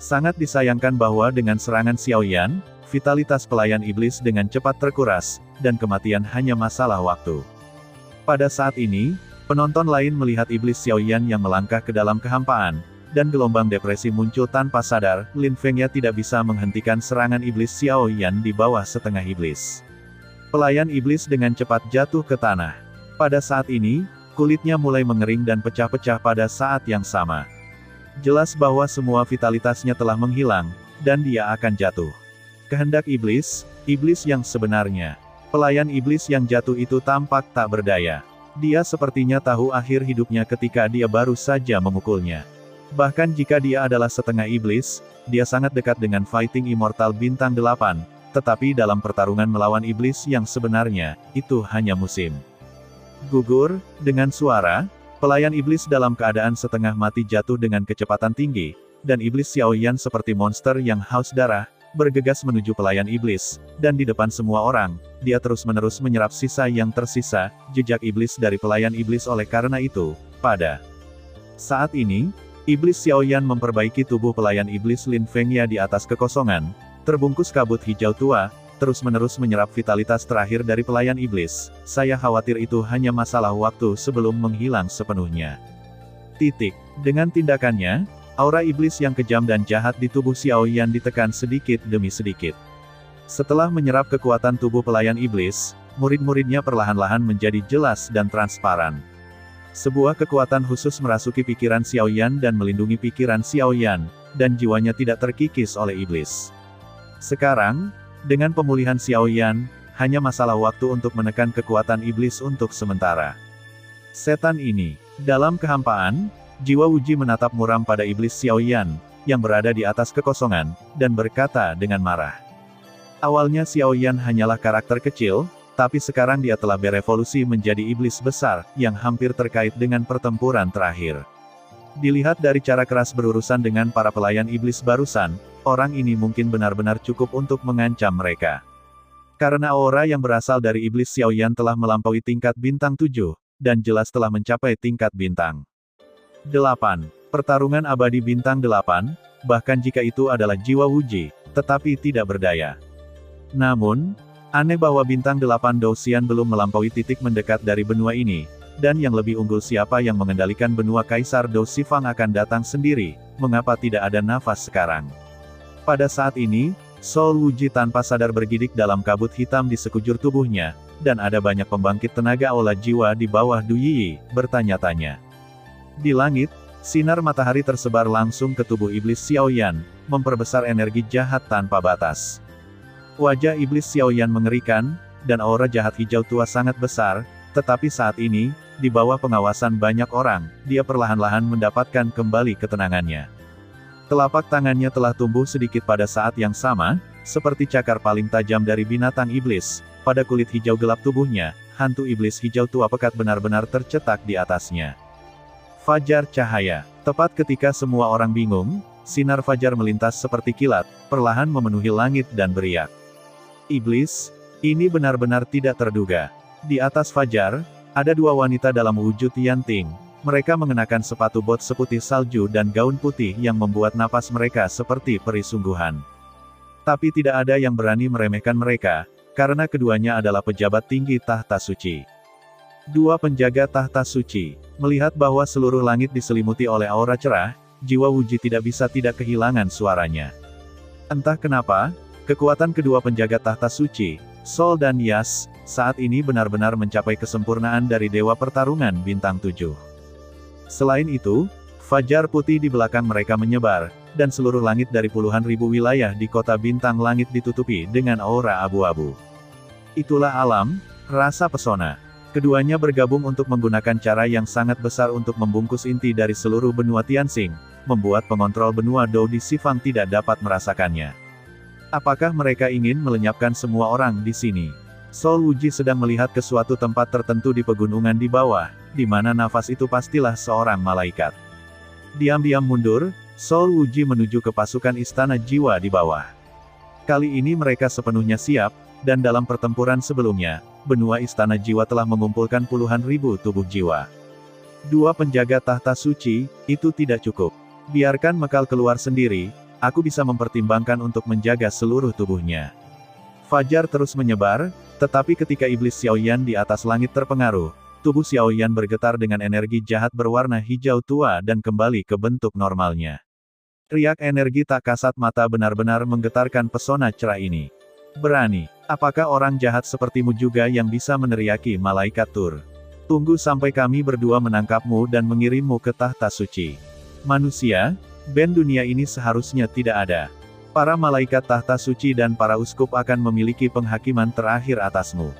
Sangat disayangkan bahwa dengan serangan Xiao Yan, vitalitas pelayan iblis dengan cepat terkuras, dan kematian hanya masalah waktu. Pada saat ini, penonton lain melihat iblis Xiao Yan yang melangkah ke dalam kehampaan, dan gelombang depresi muncul tanpa sadar. Lin Fengya tidak bisa menghentikan serangan iblis Xiao Yan di bawah setengah iblis. Pelayan iblis dengan cepat jatuh ke tanah. Pada saat ini, kulitnya mulai mengering dan pecah-pecah pada saat yang sama. Jelas bahwa semua vitalitasnya telah menghilang, dan dia akan jatuh. Kehendak iblis, iblis yang sebenarnya. Pelayan iblis yang jatuh itu tampak tak berdaya. Dia sepertinya tahu akhir hidupnya ketika dia baru saja memukulnya. Bahkan jika dia adalah setengah iblis, dia sangat dekat dengan Fighting Immortal bintang 8. Tetapi dalam pertarungan melawan iblis yang sebenarnya, itu hanya musim. Gugur, dengan suara, pelayan iblis dalam keadaan setengah mati jatuh dengan kecepatan tinggi, dan iblis Xiao Yan seperti monster yang haus darah, bergegas menuju pelayan iblis, dan di depan semua orang, dia terus-menerus menyerap sisa yang tersisa, jejak iblis dari pelayan iblis. Oleh karena itu, pada saat ini, iblis Xiao Yan memperbaiki tubuh pelayan iblis Lin Fengya di atas kekosongan, terbungkus kabut hijau tua, terus-menerus menyerap vitalitas terakhir dari pelayan iblis. Saya khawatir itu hanya masalah waktu sebelum menghilang sepenuhnya. Dengan tindakannya, aura iblis yang kejam dan jahat di tubuh Xiao Yan ditekan sedikit demi sedikit. Setelah menyerap kekuatan tubuh pelayan iblis, murid-muridnya perlahan-lahan menjadi jelas dan transparan. Sebuah kekuatan khusus merasuki pikiran Xiao Yan dan melindungi pikiran Xiao Yan, dan jiwanya tidak terkikis oleh iblis. Sekarang, dengan pemulihan Xiao Yan, hanya masalah waktu untuk menekan kekuatan iblis untuk sementara. Setan ini. Dalam kehampaan, jiwa Wuji menatap muram pada iblis Xiao Yan, yang berada di atas kekosongan, dan berkata dengan marah. Awalnya Xiao Yan hanyalah karakter kecil, tapi sekarang dia telah berevolusi menjadi iblis besar, yang hampir terkait dengan pertempuran terakhir. Dilihat dari cara keras berurusan dengan para pelayan iblis barusan, orang ini mungkin benar-benar cukup untuk mengancam mereka. Karena aura yang berasal dari iblis Xiao Yan telah melampaui tingkat bintang 7, dan jelas telah mencapai tingkat bintang 8. Pertarungan abadi bintang 8, bahkan jika itu adalah jiwa Wuji, tetapi tidak berdaya. Namun, aneh bahwa bintang 8 Douxian belum melampaui titik mendekat dari benua ini. Dan yang lebih unggul, siapa yang mengendalikan benua Kaisar Dou Sifang akan datang sendiri, mengapa tidak ada nafas sekarang? Pada saat ini, Soul Wuji tanpa sadar bergidik dalam kabut hitam di sekujur tubuhnya, dan ada banyak pembangkit tenaga aula jiwa di bawah Du Yi, bertanya-tanya. Di langit, sinar matahari tersebar langsung ke tubuh iblis Xiao Yan, memperbesar energi jahat tanpa batas. Wajah iblis Xiao Yan mengerikan, dan aura jahat hijau tua sangat besar, tetapi saat ini, di bawah pengawasan banyak orang, dia perlahan-lahan mendapatkan kembali ketenangannya. Telapak tangannya telah tumbuh sedikit pada saat yang sama, seperti cakar paling tajam dari binatang iblis. Pada kulit hijau gelap tubuhnya, hantu iblis hijau tua pekat benar-benar tercetak di atasnya. Fajar cahaya. Tepat ketika semua orang bingung, sinar fajar melintas seperti kilat, perlahan memenuhi langit dan beriak. Iblis, ini benar-benar tidak terduga. Di atas fajar, ada dua wanita dalam wujud Yanting. Mereka mengenakan sepatu bot seputih salju dan gaun putih yang membuat napas mereka seperti peri sungguhan. Tapi tidak ada yang berani meremehkan mereka, karena keduanya adalah pejabat tinggi tahta suci. Dua penjaga tahta suci. Melihat bahwa seluruh langit diselimuti oleh aura cerah, jiwa Wuji tidak bisa tidak kehilangan suaranya. Entah kenapa, kekuatan kedua penjaga tahta suci, Sol dan Yas, saat ini benar-benar mencapai kesempurnaan dari Dewa Pertarungan Bintang 7. Selain itu, fajar putih di belakang mereka menyebar, dan seluruh langit dari puluhan ribu wilayah di kota bintang langit ditutupi dengan aura abu-abu. Itulah alam, rasa pesona. Keduanya bergabung untuk menggunakan cara yang sangat besar untuk membungkus inti dari seluruh benua Tianxing, membuat pengontrol benua Dou di Xifang tidak dapat merasakannya. Apakah mereka ingin melenyapkan semua orang di sini? Sol Wuji sedang melihat ke suatu tempat tertentu di pegunungan di bawah, di mana nafas itu pastilah seorang malaikat. Diam-diam mundur, Sol Wuji menuju ke pasukan istana jiwa di bawah. Kali ini mereka sepenuhnya siap, dan dalam pertempuran sebelumnya, benua istana jiwa telah mengumpulkan puluhan ribu tubuh jiwa. Dua penjaga tahta suci, itu tidak cukup. Biarkan Mekal keluar sendiri, aku bisa mempertimbangkan untuk menjaga seluruh tubuhnya. Fajar terus menyebar, tetapi ketika iblis Xiaoyan di atas langit terpengaruh, tubuh Xiaoyan bergetar dengan energi jahat berwarna hijau tua dan kembali ke bentuk normalnya. Riak energi tak kasat mata benar-benar menggetarkan pesona cerah ini. Berani, apakah orang jahat sepertimu juga yang bisa meneriaki malaikat Tur? Tunggu sampai kami berdua menangkapmu dan mengirimmu ke tahta suci. Manusia, band dunia ini seharusnya tidak ada. Para malaikat tahta suci dan para uskup akan memiliki penghakiman terakhir atasmu.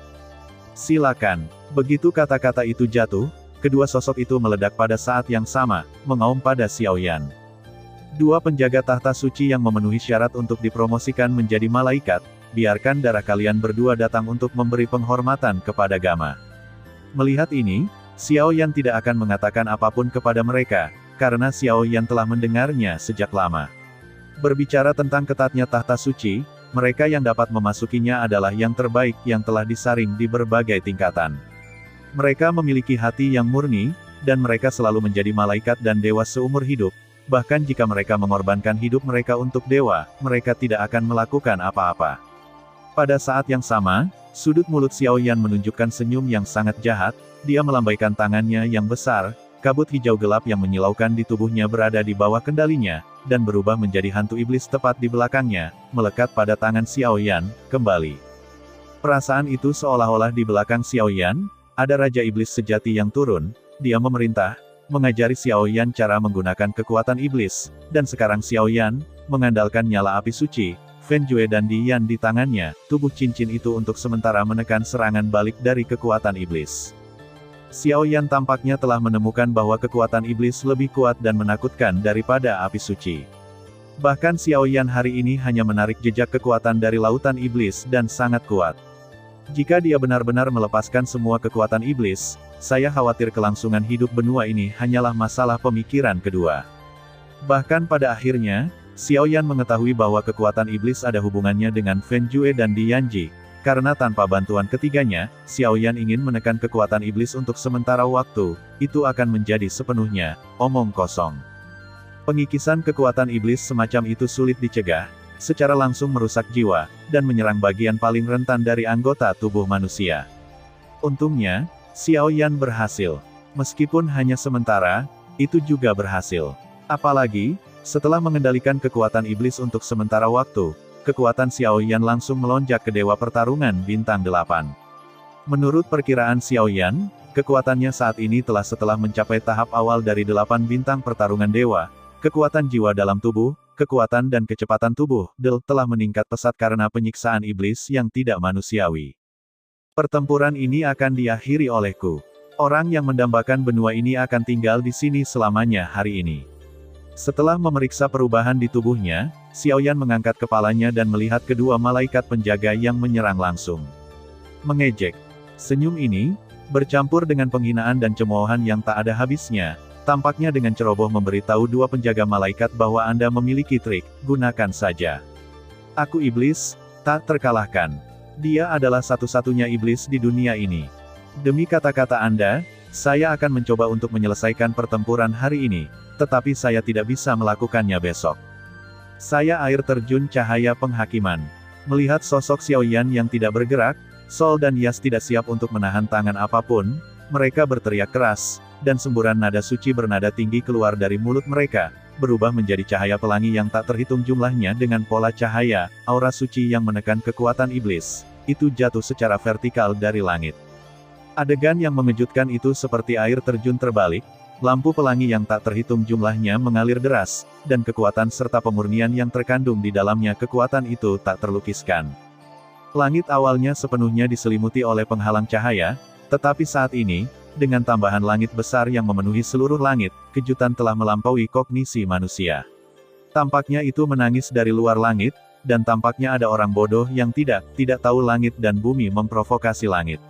Silakan. Begitu kata-kata itu jatuh, kedua sosok itu meledak pada saat yang sama, mengaum pada Xiaoyan. Dua penjaga tahta suci yang memenuhi syarat untuk dipromosikan menjadi malaikat, biarkan darah kalian berdua datang untuk memberi penghormatan kepada Gama. Melihat ini, Xiaoyan tidak akan mengatakan apapun kepada mereka, karena Xiaoyan telah mendengarnya sejak lama. Berbicara tentang ketatnya tahta suci, mereka yang dapat memasukinya adalah yang terbaik yang telah disaring di berbagai tingkatan. Mereka memiliki hati yang murni, dan mereka selalu menjadi malaikat dan dewa seumur hidup. Bahkan jika mereka mengorbankan hidup mereka untuk dewa, mereka tidak akan melakukan apa-apa. Pada saat yang sama, sudut mulut Xiaoyan menunjukkan senyum yang sangat jahat, dia melambaikan tangannya yang besar, kabut hijau gelap yang menyilaukan di tubuhnya berada di bawah kendalinya, dan berubah menjadi hantu iblis tepat di belakangnya, melekat pada tangan Xiaoyan, kembali. Perasaan itu seolah-olah di belakang Xiaoyan, ada Raja Iblis sejati yang turun, dia memerintah, mengajari Xiaoyan cara menggunakan kekuatan iblis, dan sekarang Xiaoyan, mengandalkan nyala api suci, Fen Jue dan Di Yan di tangannya, tubuh cincin itu untuk sementara menekan serangan balik dari kekuatan iblis. Xiaoyan tampaknya telah menemukan bahwa kekuatan iblis lebih kuat dan menakutkan daripada api suci. Bahkan Xiaoyan hari ini hanya menarik jejak kekuatan dari lautan iblis dan sangat kuat. Jika dia benar-benar melepaskan semua kekuatan iblis, saya khawatir kelangsungan hidup benua ini hanyalah masalah pemikiran kedua. Bahkan pada akhirnya, Xiaoyan mengetahui bahwa kekuatan iblis ada hubungannya dengan Fen Jue dan Di Yanji, karena tanpa bantuan ketiganya, Xiaoyan ingin menekan kekuatan iblis untuk sementara waktu, itu akan menjadi sepenuhnya omong kosong. Pengikisan kekuatan iblis semacam itu sulit dicegah, secara langsung merusak jiwa, dan menyerang bagian paling rentan dari anggota tubuh manusia. Untungnya, Xiaoyan berhasil. Meskipun hanya sementara, itu juga berhasil. Apalagi, setelah mengendalikan kekuatan iblis untuk sementara waktu, kekuatan Xiaoyan langsung melonjak ke Dewa Pertarungan Bintang 8. Menurut perkiraan Xiaoyan, kekuatannya saat ini telah setelah mencapai tahap awal dari 8 bintang pertarungan dewa, kekuatan jiwa dalam tubuh, kekuatan dan kecepatan tubuh, telah meningkat pesat karena penyiksaan iblis yang tidak manusiawi. Pertempuran ini akan diakhiri olehku. Orang yang mendambakan benua ini akan tinggal di sini selamanya hari ini. Setelah memeriksa perubahan di tubuhnya, Xiaoyan mengangkat kepalanya dan melihat kedua malaikat penjaga yang menyerang langsung. Mengejek. Senyum ini, bercampur dengan penghinaan dan cemoohan yang tak ada habisnya, tampaknya dengan ceroboh memberitahu dua penjaga malaikat bahwa Anda memiliki trik, gunakan saja. Aku iblis, tak terkalahkan. Dia adalah satu-satunya iblis di dunia ini. Demi kata-kata Anda, saya akan mencoba untuk menyelesaikan pertempuran hari ini, tetapi saya tidak bisa melakukannya besok. Saya air terjun cahaya penghakiman. Melihat sosok Xiaoyan yang tidak bergerak, Sol dan Yas tidak siap untuk menahan tangan apapun, mereka berteriak keras, dan semburan nada suci bernada tinggi keluar dari mulut mereka, berubah menjadi cahaya pelangi yang tak terhitung jumlahnya dengan pola cahaya, aura suci yang menekan kekuatan iblis. Itu jatuh secara vertikal dari langit. Adegan yang mengejutkan itu seperti air terjun terbalik, lampu pelangi yang tak terhitung jumlahnya mengalir deras, dan kekuatan serta pemurnian yang terkandung di dalamnya kekuatan itu tak terlukiskan. Langit awalnya sepenuhnya diselimuti oleh penghalang cahaya, tetapi saat ini, dengan tambahan langit besar yang memenuhi seluruh langit, kejutan telah melampaui kognisi manusia. Tampaknya itu menangis dari luar langit, dan tampaknya ada orang bodoh yang tidak tahu langit dan bumi memprovokasi langit.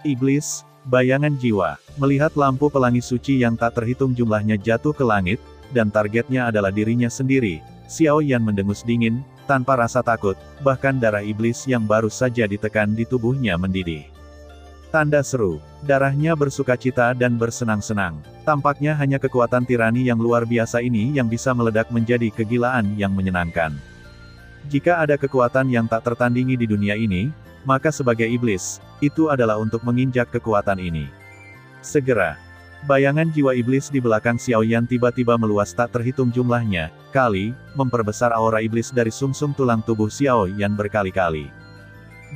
Iblis, bayangan jiwa, melihat lampu pelangi suci yang tak terhitung jumlahnya jatuh ke langit, dan targetnya adalah dirinya sendiri, Xiao Yan mendengus dingin, tanpa rasa takut, bahkan darah iblis yang baru saja ditekan di tubuhnya mendidih. Tanda seru, darahnya bersukacita dan bersenang-senang. Tampaknya hanya kekuatan tirani yang luar biasa ini yang bisa meledak menjadi kegilaan yang menyenangkan. Jika ada kekuatan yang tak tertandingi di dunia ini, maka sebagai iblis, itu adalah untuk menginjak kekuatan ini. Segera, bayangan jiwa iblis di belakang Xiao Yan tiba-tiba meluas tak terhitung jumlahnya, memperbesar aura iblis dari sumsum tulang tubuh Xiao Yan berkali-kali.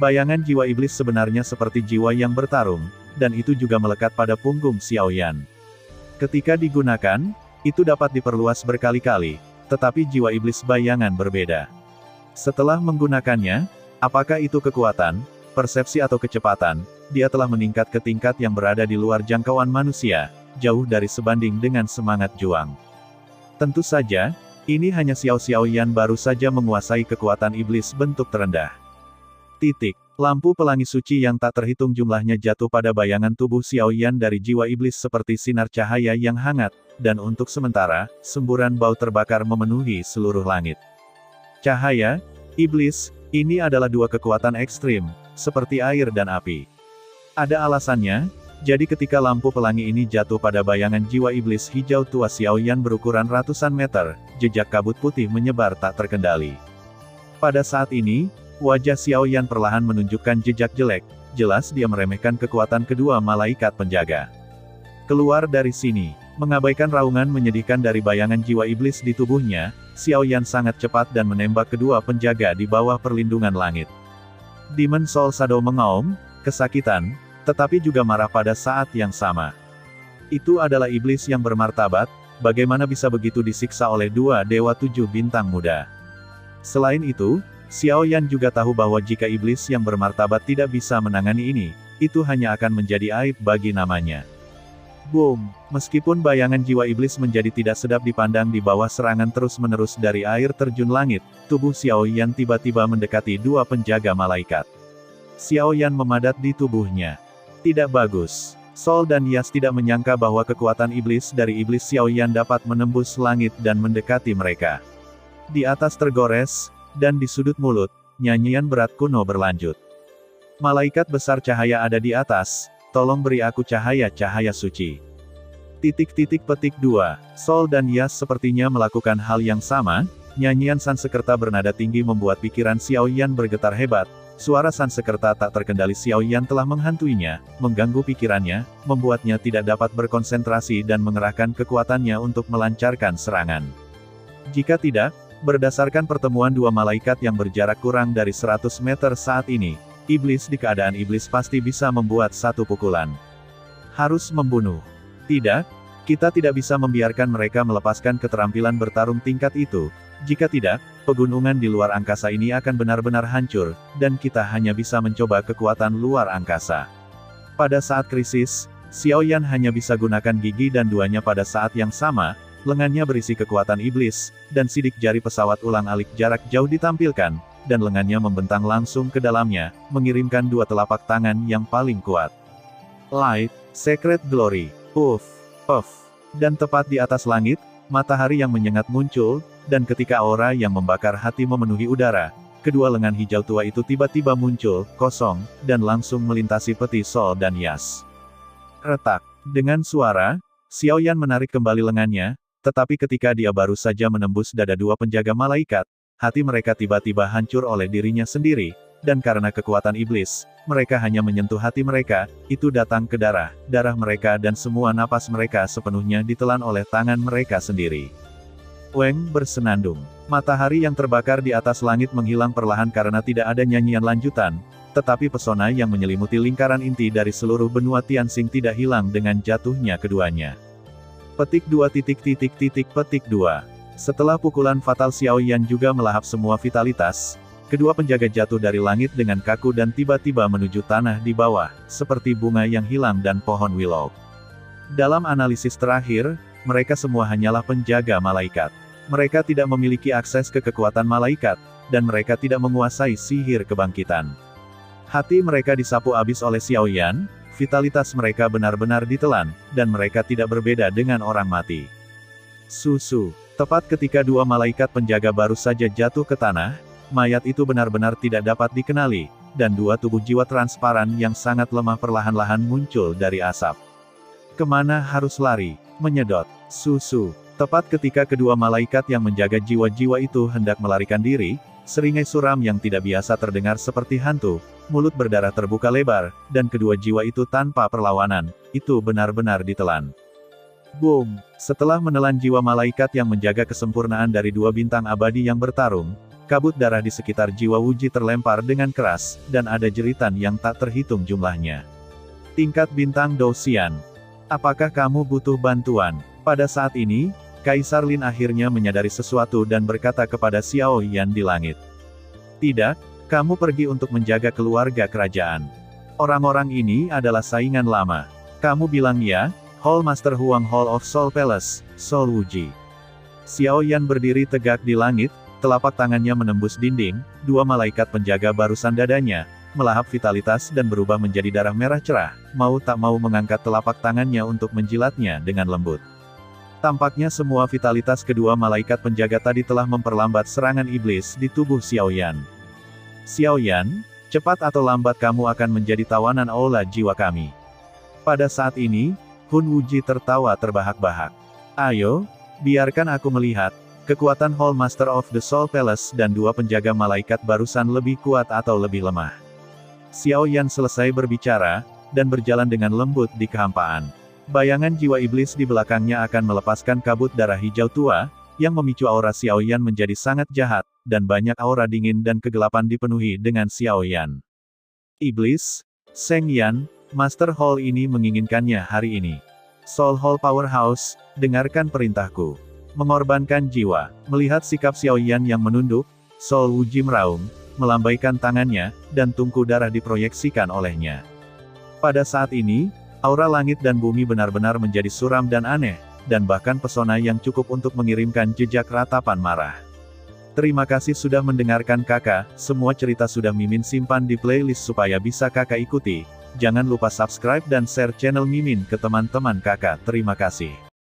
Bayangan jiwa iblis sebenarnya seperti jiwa yang bertarung, dan itu juga melekat pada punggung Xiao Yan. Ketika digunakan, itu dapat diperluas berkali-kali, tetapi jiwa iblis bayangan berbeda. Setelah menggunakannya, apakah itu kekuatan, persepsi atau kecepatan, dia telah meningkat ke tingkat yang berada di luar jangkauan manusia, jauh dari sebanding dengan semangat juang. Tentu saja, ini hanya Xiao Yan baru saja menguasai kekuatan iblis bentuk terendah. Lampu pelangi suci yang tak terhitung jumlahnya jatuh pada bayangan tubuh Xiao Yan dari jiwa iblis seperti sinar cahaya yang hangat, dan untuk sementara, semburan bau terbakar memenuhi seluruh langit. Cahaya, iblis, ini adalah dua kekuatan ekstrim, seperti air dan api. Ada alasannya, jadi ketika lampu pelangi ini jatuh pada bayangan jiwa iblis hijau tua Xiao Yan berukuran ratusan meter, jejak kabut putih menyebar tak terkendali. Pada saat ini, wajah Xiao Yan perlahan menunjukkan jejak jelek, jelas dia meremehkan kekuatan kedua malaikat penjaga. Keluar dari sini, mengabaikan raungan menyedihkan dari bayangan jiwa iblis di tubuhnya, Xiao Yan sangat cepat dan menembak kedua penjaga di bawah perlindungan langit. Demon Soul Shadow mengaum, kesakitan, tetapi juga marah pada saat yang sama. Itu adalah iblis yang bermartabat, bagaimana bisa begitu disiksa oleh dua dewa 7 bintang muda. Selain itu, Xiao Yan juga tahu bahwa jika iblis yang bermartabat tidak bisa menangani ini, itu hanya akan menjadi aib bagi namanya. Boom! Meskipun bayangan jiwa iblis menjadi tidak sedap dipandang di bawah serangan terus-menerus dari air terjun langit, tubuh Xiao Yan tiba-tiba mendekati dua penjaga malaikat. Xiao Yan memadat di tubuhnya. Tidak bagus. Sol dan Yas tidak menyangka bahwa kekuatan iblis dari iblis Xiao Yan dapat menembus langit dan mendekati mereka. Di atas tergores, dan di sudut mulut, nyanyian berat kuno berlanjut. Malaikat besar cahaya ada di atas, tolong beri aku cahaya-cahaya suci. Petik 2. Sol dan Yas sepertinya melakukan hal yang sama, nyanyian Sansekerta bernada tinggi membuat pikiran Xiao Yan bergetar hebat, suara Sansekerta tak terkendali Xiao Yan telah menghantuinya, mengganggu pikirannya, membuatnya tidak dapat berkonsentrasi dan mengerahkan kekuatannya untuk melancarkan serangan. Jika tidak, berdasarkan pertemuan dua malaikat yang berjarak kurang dari 100 meter saat ini, iblis di keadaan iblis pasti bisa membuat satu pukulan. Harus membunuh. Tidak, kita tidak bisa membiarkan mereka melepaskan keterampilan bertarung tingkat itu. Jika tidak, pegunungan di luar angkasa ini akan benar-benar hancur, dan kita hanya bisa mencoba kekuatan luar angkasa. Pada saat krisis, Xiao Yan hanya bisa gunakan gigi dan duanya pada saat yang sama, lengannya berisi kekuatan iblis, dan sidik jari pesawat ulang-alik jarak jauh ditampilkan, dan lengannya membentang langsung ke dalamnya, mengirimkan dua telapak tangan yang paling kuat. Light, Secret Glory, puff, dan tepat di atas langit, matahari yang menyengat muncul, dan ketika aura yang membakar hati memenuhi udara, kedua lengan hijau tua itu tiba-tiba muncul, kosong, dan langsung melintasi peti Sol dan Yas. Retak. Dengan suara, Xiao Yan menarik kembali lengannya, tetapi ketika dia baru saja menembus dada dua penjaga malaikat, hati mereka tiba-tiba hancur oleh dirinya sendiri, dan karena kekuatan iblis, mereka hanya menyentuh hati mereka, itu datang ke darah mereka dan semua napas mereka sepenuhnya ditelan oleh tangan mereka sendiri. Weng bersenandung. Matahari yang terbakar di atas langit menghilang perlahan karena tidak ada nyanyian lanjutan, tetapi pesona yang menyelimuti lingkaran inti dari seluruh benua Tianxing tidak hilang dengan jatuhnya keduanya. Petik 2. Petik 2. Setelah pukulan fatal Xiao Yan juga melahap semua vitalitas, kedua penjaga jatuh dari langit dengan kaku dan tiba-tiba menuju tanah di bawah, seperti bunga yang hilang dan pohon willow. Dalam analisis terakhir, mereka semua hanyalah penjaga malaikat. Mereka tidak memiliki akses ke kekuatan malaikat, dan mereka tidak menguasai sihir kebangkitan. Hati mereka disapu habis oleh Xiao Yan, vitalitas mereka benar-benar ditelan, dan mereka tidak berbeda dengan orang mati. Susu. Tepat ketika dua malaikat penjaga baru saja jatuh ke tanah, mayat itu benar-benar tidak dapat dikenali, dan dua tubuh jiwa transparan yang sangat lemah perlahan-lahan muncul dari asap. Kemana harus lari? Menyedot. Susu. Tepat ketika kedua malaikat yang menjaga jiwa-jiwa itu hendak melarikan diri, seringai suram yang tidak biasa terdengar seperti hantu, mulut berdarah terbuka lebar, dan kedua jiwa itu tanpa perlawanan, itu benar-benar ditelan. Boom! Setelah menelan jiwa malaikat yang menjaga kesempurnaan dari dua bintang abadi yang bertarung, kabut darah di sekitar jiwa Wuji terlempar dengan keras, dan ada jeritan yang tak terhitung jumlahnya. Tingkat bintang Douxian. Apakah kamu butuh bantuan? Pada saat ini, Kaisar Lin akhirnya menyadari sesuatu dan berkata kepada Xiao Yan di langit. Tidak, kamu pergi untuk menjaga keluarga kerajaan. Orang-orang ini adalah saingan lama. Kamu bilang ya? Hall Master Huang Hall of Soul Palace, Soul Wuji. Xiao Yan berdiri tegak di langit, telapak tangannya menembus dinding, dua malaikat penjaga barusan dadanya, melahap vitalitas dan berubah menjadi darah merah cerah, mau tak mau mengangkat telapak tangannya untuk menjilatnya dengan lembut. Tampaknya semua vitalitas kedua malaikat penjaga tadi telah memperlambat serangan iblis di tubuh Xiao Yan. Xiao Yan, cepat atau lambat kamu akan menjadi tawanan aula jiwa kami. Pada saat ini, Hun Wuji tertawa terbahak-bahak. Ayo, biarkan aku melihat, kekuatan Hall Master of the Soul Palace dan dua penjaga malaikat barusan lebih kuat atau lebih lemah. Xiao Yan selesai berbicara, dan berjalan dengan lembut di kehampaan. Bayangan jiwa iblis di belakangnya akan melepaskan kabut darah hijau tua, yang memicu aura Xiao Yan menjadi sangat jahat, dan banyak aura dingin dan kegelapan dipenuhi dengan Xiao Yan. Iblis, Sheng Yan, Master Hall ini menginginkannya hari ini. Soul Hall Powerhouse, dengarkan perintahku. Mengorbankan jiwa. Melihat sikap Xiao Yan yang menunduk, Soul Wuji meraung, melambaikan tangannya, dan tungku darah diproyeksikan olehnya. Pada saat ini, aura langit dan bumi benar-benar menjadi suram dan aneh, dan bahkan pesona yang cukup untuk mengirimkan jejak ratapan marah. Terima kasih sudah mendengarkan kakak, semua cerita sudah Mimin simpan di playlist supaya bisa kakak ikuti. Jangan lupa subscribe dan share channel Mimin ke teman-teman kakak. Terima kasih.